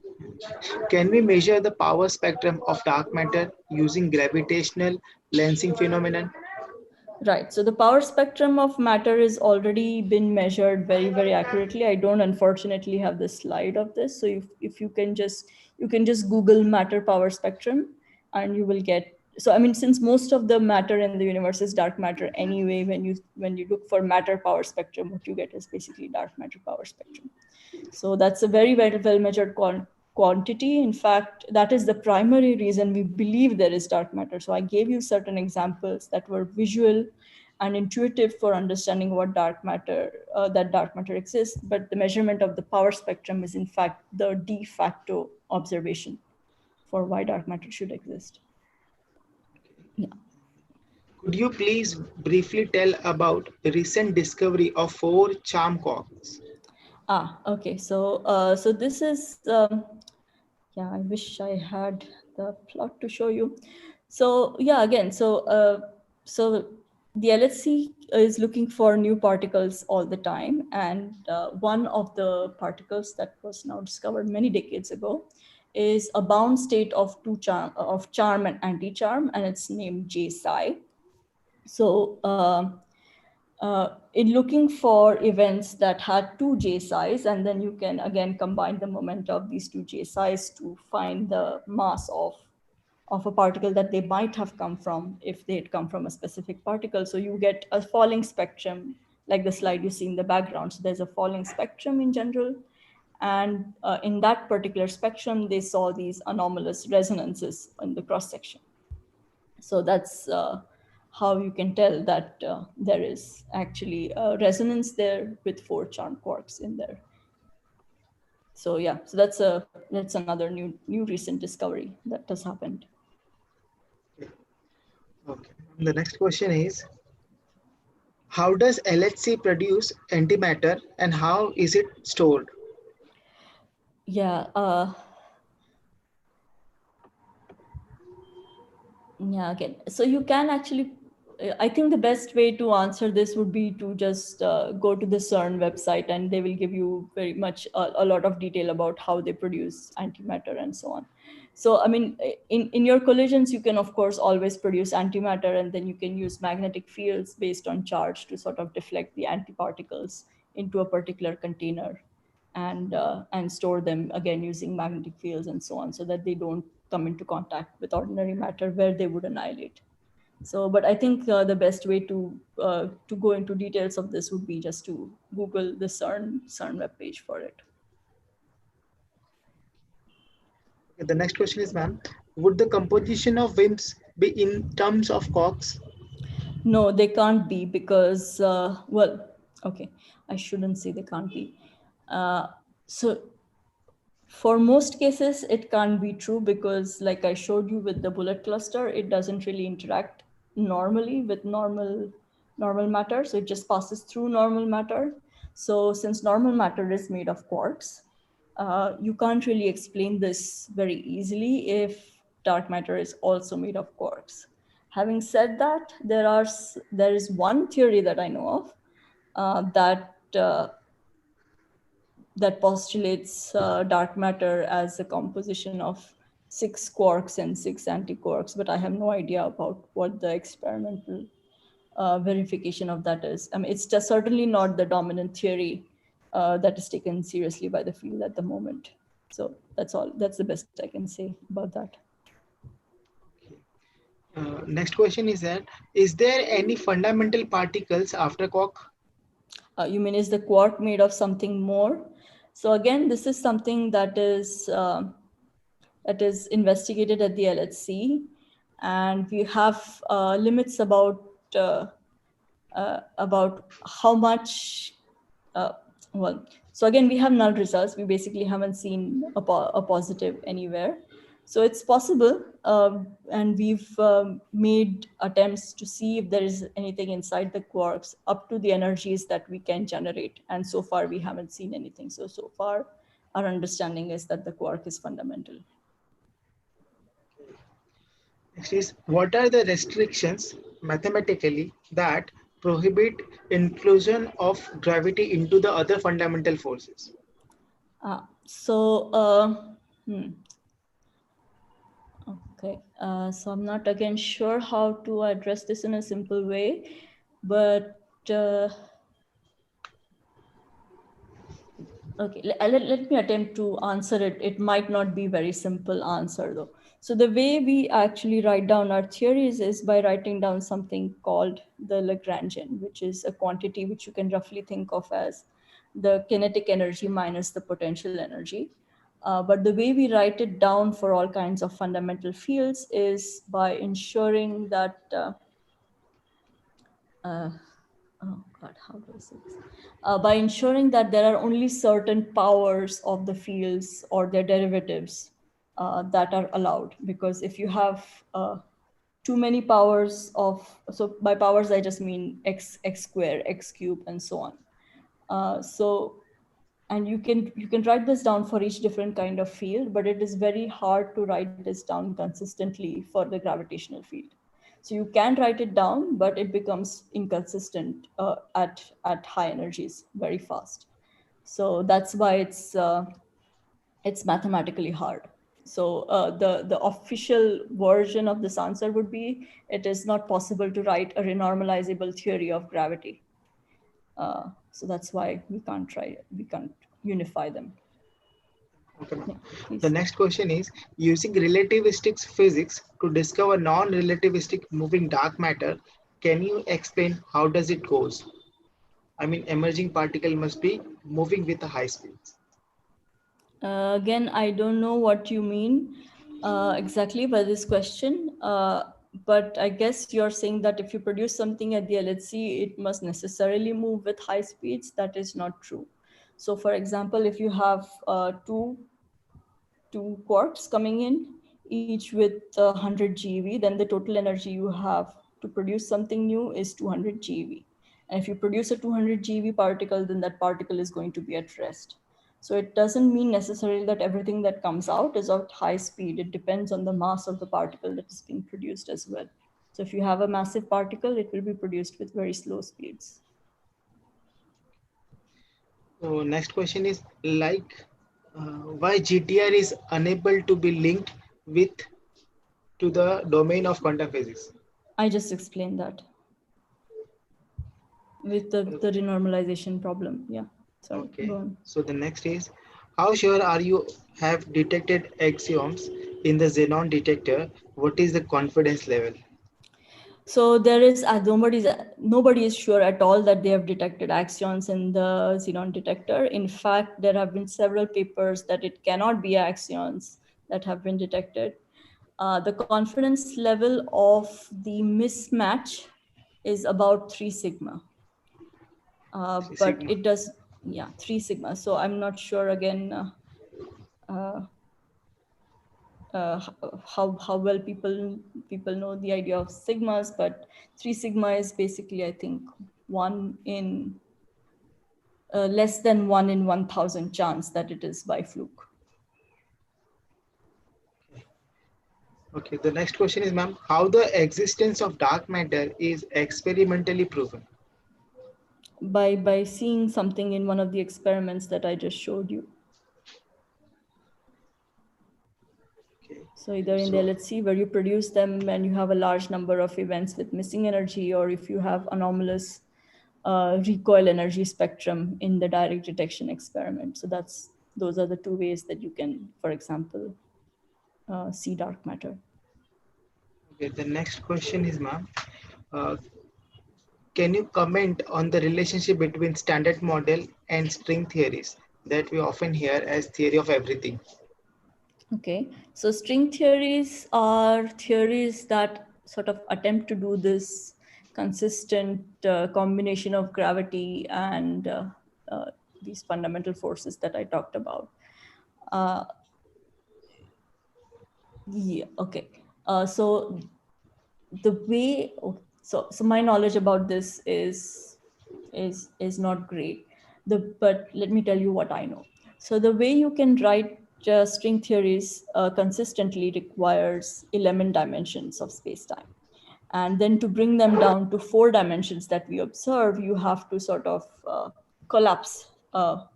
Can we measure the power spectrum of dark matter using gravitational lensing phenomenon? Right. So the power spectrum of matter is already been measured very, very accurately. I don't unfortunately have the slide of this. So if you can just Google matter power spectrum, and you will get so I mean, since most of the matter in the universe is dark matter anyway, when you look for matter power spectrum, what you get is basically dark matter power spectrum. So that's a very, very well measured quantity. In fact, that is the primary reason we believe there is dark matter. So I gave you certain examples that were visual and intuitive for understanding what dark matter, that dark matter exists, but the measurement of the power spectrum is in fact the de facto observation for why dark matter should exist. Yeah. Could you please briefly tell about the recent discovery of 4 charm quarks? Okay. So, so this is, yeah, I wish I had the plot to show you. So yeah, again, so the LHC is looking for new particles all the time. And one of the particles that was now discovered many decades ago is a bound state of charm and anti-charm, and it's named J psi. So in looking for events that had 2 J psis, and then you can again combine the momenta of these 2 J psis to find the mass of a particle that they might have come from if they had come from a specific particle. So you get a falling spectrum, like the slide you see in the background. So there's a falling spectrum in general. And in that particular spectrum, they saw these anomalous resonances in the cross section. So that's how you can tell that there is actually a resonance there with 4 charm quarks in there. So yeah, so that's another new recent discovery that has happened. Okay. The next question is, how does LHC produce antimatter and how is it stored? Yeah. Yeah, again, so you can actually, I think the best way to answer this would be to just go to the CERN website, and they will give you very much a lot of detail about how they produce antimatter and so on. So, I mean, in your collisions, you can, of course, always produce antimatter, and then you can use magnetic fields based on charge to sort of deflect the antiparticles into a particular container and store them again using magnetic fields and so on, so that they don't come into contact with ordinary matter where they would annihilate. So, but I think the best way to go into details of this would be just to Google the CERN webpage for it. The next question is, ma'am, would the composition of WIMPs be in terms of quarks? No, they can't be because, well, okay, I shouldn't say they can't be. So for most cases, it can't be true because, like I showed you with the bullet cluster, it doesn't really interact normally with normal matter. So it just passes through normal matter. So since normal matter is made of quarks, you can't really explain this very easily if dark matter is also made of quarks. Having said that, there is one theory that I know of that postulates dark matter as a composition of 6 quarks and 6 antiquarks, but I have no idea about what the experimental verification of that is. I mean, it's just certainly not the dominant theory that is taken seriously by the field at the moment. So that's all. That's the best I can say about that. Next question is that, is there any fundamental particles after quark? You mean, is the quark made of something more? So again, this is something that is investigated at the LHC, and we have limits about how much. Well, so again, we have null results. We basically haven't seen a positive anywhere. So it's possible, and we've made attempts to see if there is anything inside the quarks up to the energies that we can generate. And so far, we haven't seen anything. So far, our understanding is that the quark is fundamental. Next is, what are the restrictions mathematically that prohibit inclusion of gravity into the other fundamental forces? Okay, so I'm not again sure how to address this in a simple way, but okay, let me attempt to answer it. It might not be very simple answer though. So the way we actually write down our theories is by writing down something called the Lagrangian, which is a quantity which you can roughly think of as the kinetic energy minus the potential energy. But the way we write it down for all kinds of fundamental fields is by ensuring that, oh God, how do I say this? By ensuring that there are only certain powers of the fields or their derivatives that are allowed. Because if you have too many powers of, so by powers, I just mean x square, x cube, and so on. And you can write this down for each different kind of field, but it is very hard to write this down consistently for the gravitational field. So you can write it down, but it becomes inconsistent at high energies very fast. So that's why it's mathematically hard. So the official version of this answer would be, it is not possible to write a renormalizable theory of gravity. So that's why we can't unify them. Okay. Yeah, the next question is, using relativistic physics to discover non-relativistic moving dark matter, can you explain how does it goes? I mean, emerging particle must be moving with a high speed. Again, I don't know what you mean exactly by this question, but I guess you're saying that if you produce something at the LHC, it must necessarily move with high speeds. That is not true. So for example, if you have two quarks coming in, each with 100 GeV, then the total energy you have to produce something new is 200 GeV. And if you produce a 200 GeV particle, then that particle is going to be at rest. So it doesn't mean necessarily that everything that comes out is at high speed. It depends on the mass of the particle that is being produced as well. So if you have a massive particle, it will be produced with very slow speeds. So next question is why GTR is unable to be linked to the domain of quantum physics? I just explained that with the renormalization problem. Yeah. Sorry. Okay. Go on. So the next is, how sure are you have detected axioms in the xenon detector? What is the confidence level? So there is nobody is sure at all that they have detected axions in the xenon detector. In fact, there have been several papers that it cannot be axions that have been detected. The confidence level of the mismatch is about 3 sigma. But it does, 3 sigma. So I'm not sure again how well people know the idea of sigmas, but 3 sigma is basically, I think, less than 1 in 1,000 chance that it is by fluke. Okay, the next question is, ma'am, how the existence of dark matter is experimentally proven? By seeing something in one of the experiments that I just showed you. Okay. So either in the LHC where you produce them and you have a large number of events with missing energy, or if you have anomalous recoil energy spectrum in the direct detection experiment. So those are the 2 ways that you can, for example, see dark matter. Okay, the next question is, ma'am, can you comment on the relationship between standard model and string theories that we often hear as theory of everything? Okay, so string theories are theories that sort of attempt to do this consistent combination of gravity and these fundamental forces that I talked about. Yeah, okay. So the way, so my knowledge about this is not great. But let me tell you what I know. So the way you can write string theories consistently requires 11 dimensions of space-time. And then to bring them down to 4 dimensions that we observe, you have to sort of collapse 7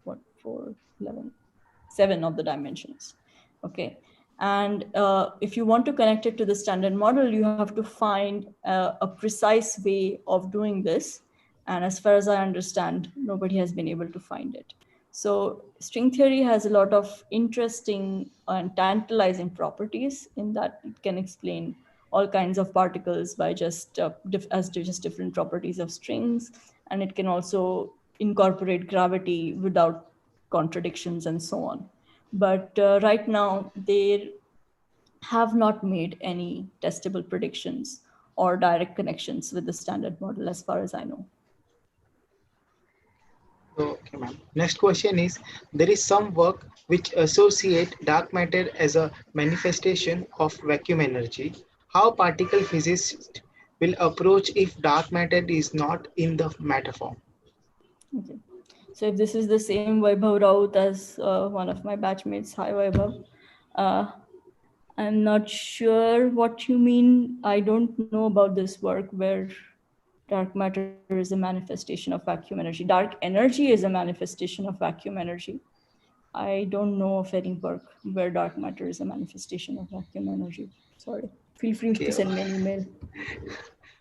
of the dimensions. Okay. And if you want to connect it to the standard model, you have to find a precise way of doing this. And as far as I understand, nobody has been able to find it. So string theory has a lot of interesting and tantalizing properties in that it can explain all kinds of particles by just just different properties of strings, and it can also incorporate gravity without contradictions and so on. But right now they have not made any testable predictions or direct connections with the standard model as far as I know. Okay, ma'am. Next question is, there is some work which associate dark matter as a manifestation of vacuum energy. How particle physicists will approach if dark matter is not in the matter form? Okay. So if this is the same Vaibhav Raut as one of my batchmates, hi Vaibhav. I'm not sure what you mean. I don't know about this work where dark matter is a manifestation of vacuum energy. Dark energy is a manifestation of vacuum energy. I don't know of any work where dark matter is a manifestation of vacuum energy. Sorry. Feel free to send me an email.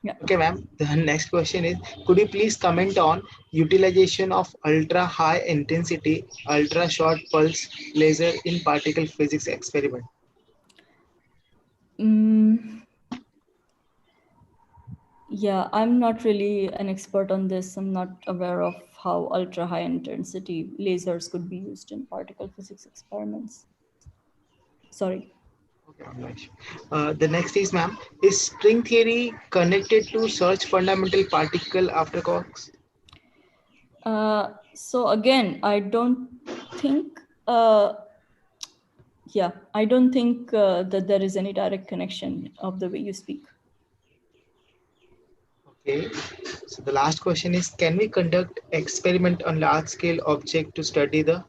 Yeah. Okay, ma'am. The next question is, could you please comment on utilization of ultra high intensity, ultra short pulse laser in particle physics experiment? Yeah, I'm not really an expert on this. I'm not aware of how ultra high intensity lasers could be used in particle physics experiments. Sorry. Okay, nice. The next is, ma'am, is string theory connected to search fundamental particle after Cox? So again, I don't think, I don't think that there is any direct connection of the way you speak. Okay. So the last question is, can we conduct experiment on large scale object to study the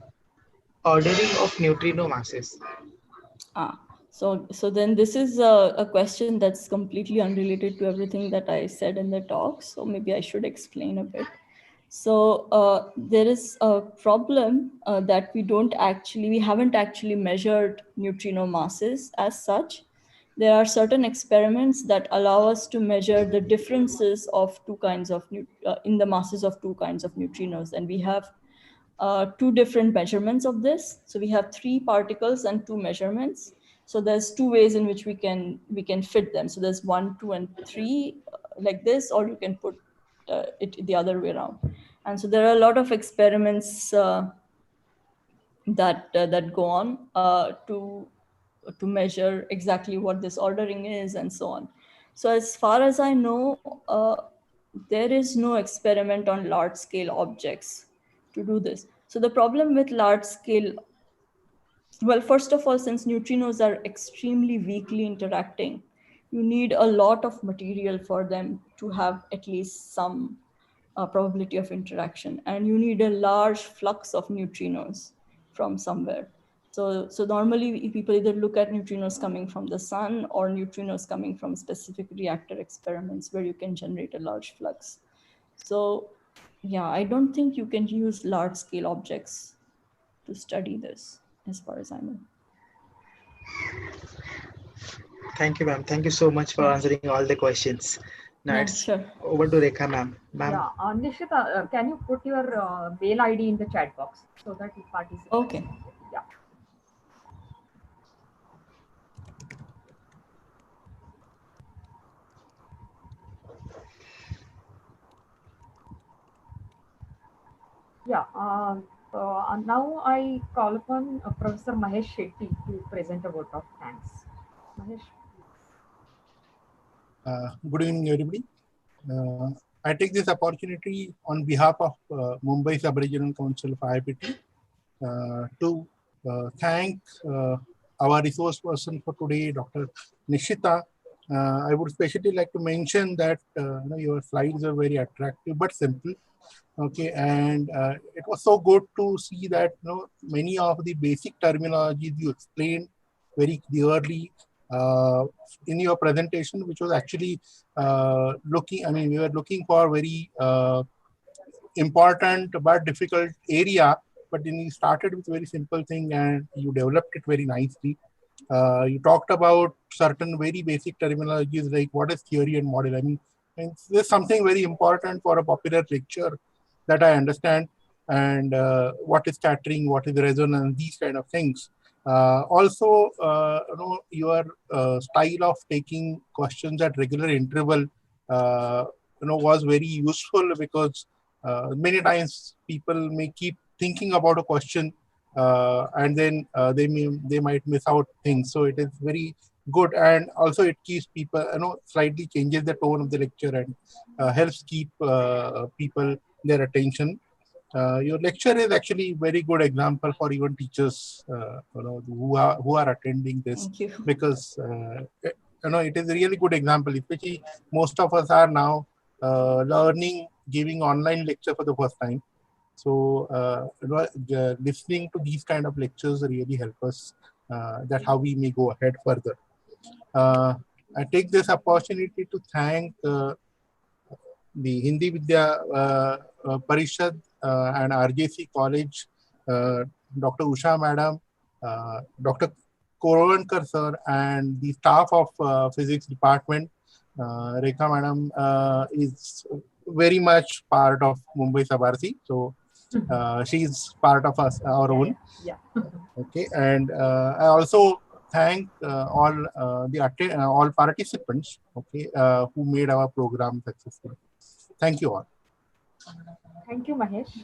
ordering of neutrino masses? So then this is a question that's completely unrelated to everything that I said in the talk. So maybe I should explain a bit. So there is a problem that we haven't actually measured neutrino masses as such. There are certain experiments that allow us to measure the differences of in the masses of two kinds of neutrinos, and we have two different measurements of this. So we have 3 particles and 2 measurements. So there's 2 ways in which we can fit them. So there's 1, 2, and 3 like this, or you can put it the other way around. And so there are a lot of experiments that go on to measure exactly what this ordering is and so on. So as far as I know, there is no experiment on large scale objects to do this. So the problem with large scale, well, first of all, since neutrinos are extremely weakly interacting, you need a lot of material for them to have at least some probability of interaction. And you need a large flux of neutrinos from somewhere. So normally people either look at neutrinos coming from the sun or neutrinos coming from specific reactor experiments where you can generate a large flux. So yeah, I don't think you can use large scale objects to study this, as far as I know. Thank you, ma'am. Thank you so much for answering all the questions. Now it's Sure. over to Rekha, ma'am. Yeah, Nishita, can you put your mail ID in the chat box so that you participate? Okay. Yeah. Yeah. Now I call upon Professor Mahesh Shetty to present a vote of thanks. Mahesh. Good evening, everybody. I take this opportunity on behalf of Mumbai Sub-Regional Council of IIPT to thank our resource person for today, Dr. Nishita. I would especially like to mention that your slides are very attractive but simple. Okay, and it was so good to see that many of the basic terminologies you explained very clearly in your presentation, which was actually we were looking for very important but difficult area, but then you started with very simple thing and you developed it very nicely. You talked about certain very basic terminologies like what is theory and model. I mean, and this is something very important for a popular lecture that I understand. and what is scattering, what is resonance, these kind of things. Also, your style of taking questions at regular interval, was very useful, because many times people may keep thinking about a question, and then they might miss out things. So it is very good, and also it keeps people, slightly changes the tone of the lecture, and helps keep people their attention. Your lecture is actually very good example for even teachers, who are attending this. Thank you. Because it is a really good example. Especially most of us are now learning, giving online lecture for the first time. So listening to these kind of lectures really help us that how we may go ahead further. I take this opportunity to thank the Hindi Vidya Parishad and RJC College, Dr. Usha Madam, Dr. Koravankar sir, and the staff of Physics Department. Rekha Madam is very much part of Mumbai Sabarsi, so she's part of us, our own. Yeah. Okay, and I also thank all all participants, okay, who made our program successful. Thank you all. Thank you, Mahesh.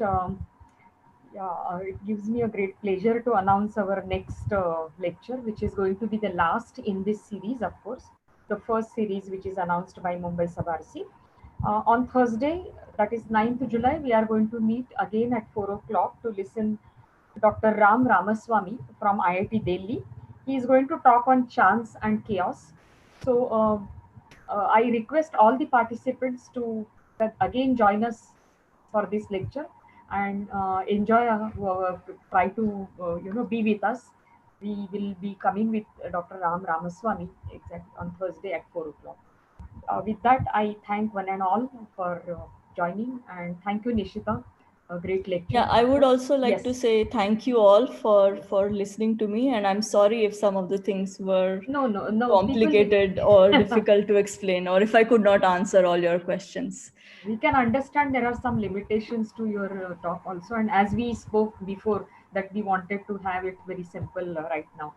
It gives me a great pleasure to announce our next lecture, which is going to be the last in this series, of course. The first series, which is announced by Mumbai Sabarsi. On Thursday, that is 9th July, we are going to meet again at 4 o'clock to listen to Dr. Ram Ramaswamy from IIT Delhi. He is going to talk on chance and chaos. So I request all the participants to again join us for this lecture and enjoy, try to be with us. We will be coming with Dr. Ram Ramaswamy exactly on Thursday at 4 o'clock. With that, I thank one and all for joining, and thank you, Nishita. A great lecture. Yeah, I would also like to Yes. say thank you all for listening to me, and I'm sorry if some of the things were No, complicated or difficult to explain, or if I could not answer all your questions. We can understand there are some limitations to your talk also, and as we spoke before that we wanted to have it very simple right now.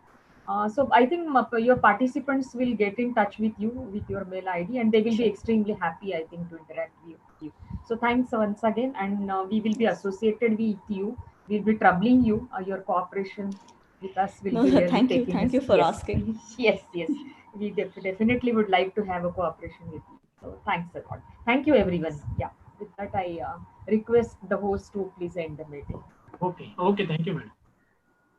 So I think your participants will get in touch with you with your mail ID, and they will be extremely happy, I think, to interact with you. So thanks once again, and we will be associated with you. We'll be troubling you. Your cooperation with us will be really Thank you. taking Thank us. you for Yes. asking. Yes, we definitely would like to have a cooperation with you. So thanks a lot. Thank you, everyone. Yeah. With that, I request the host to please end the meeting. Okay. Okay. Thank you, madam.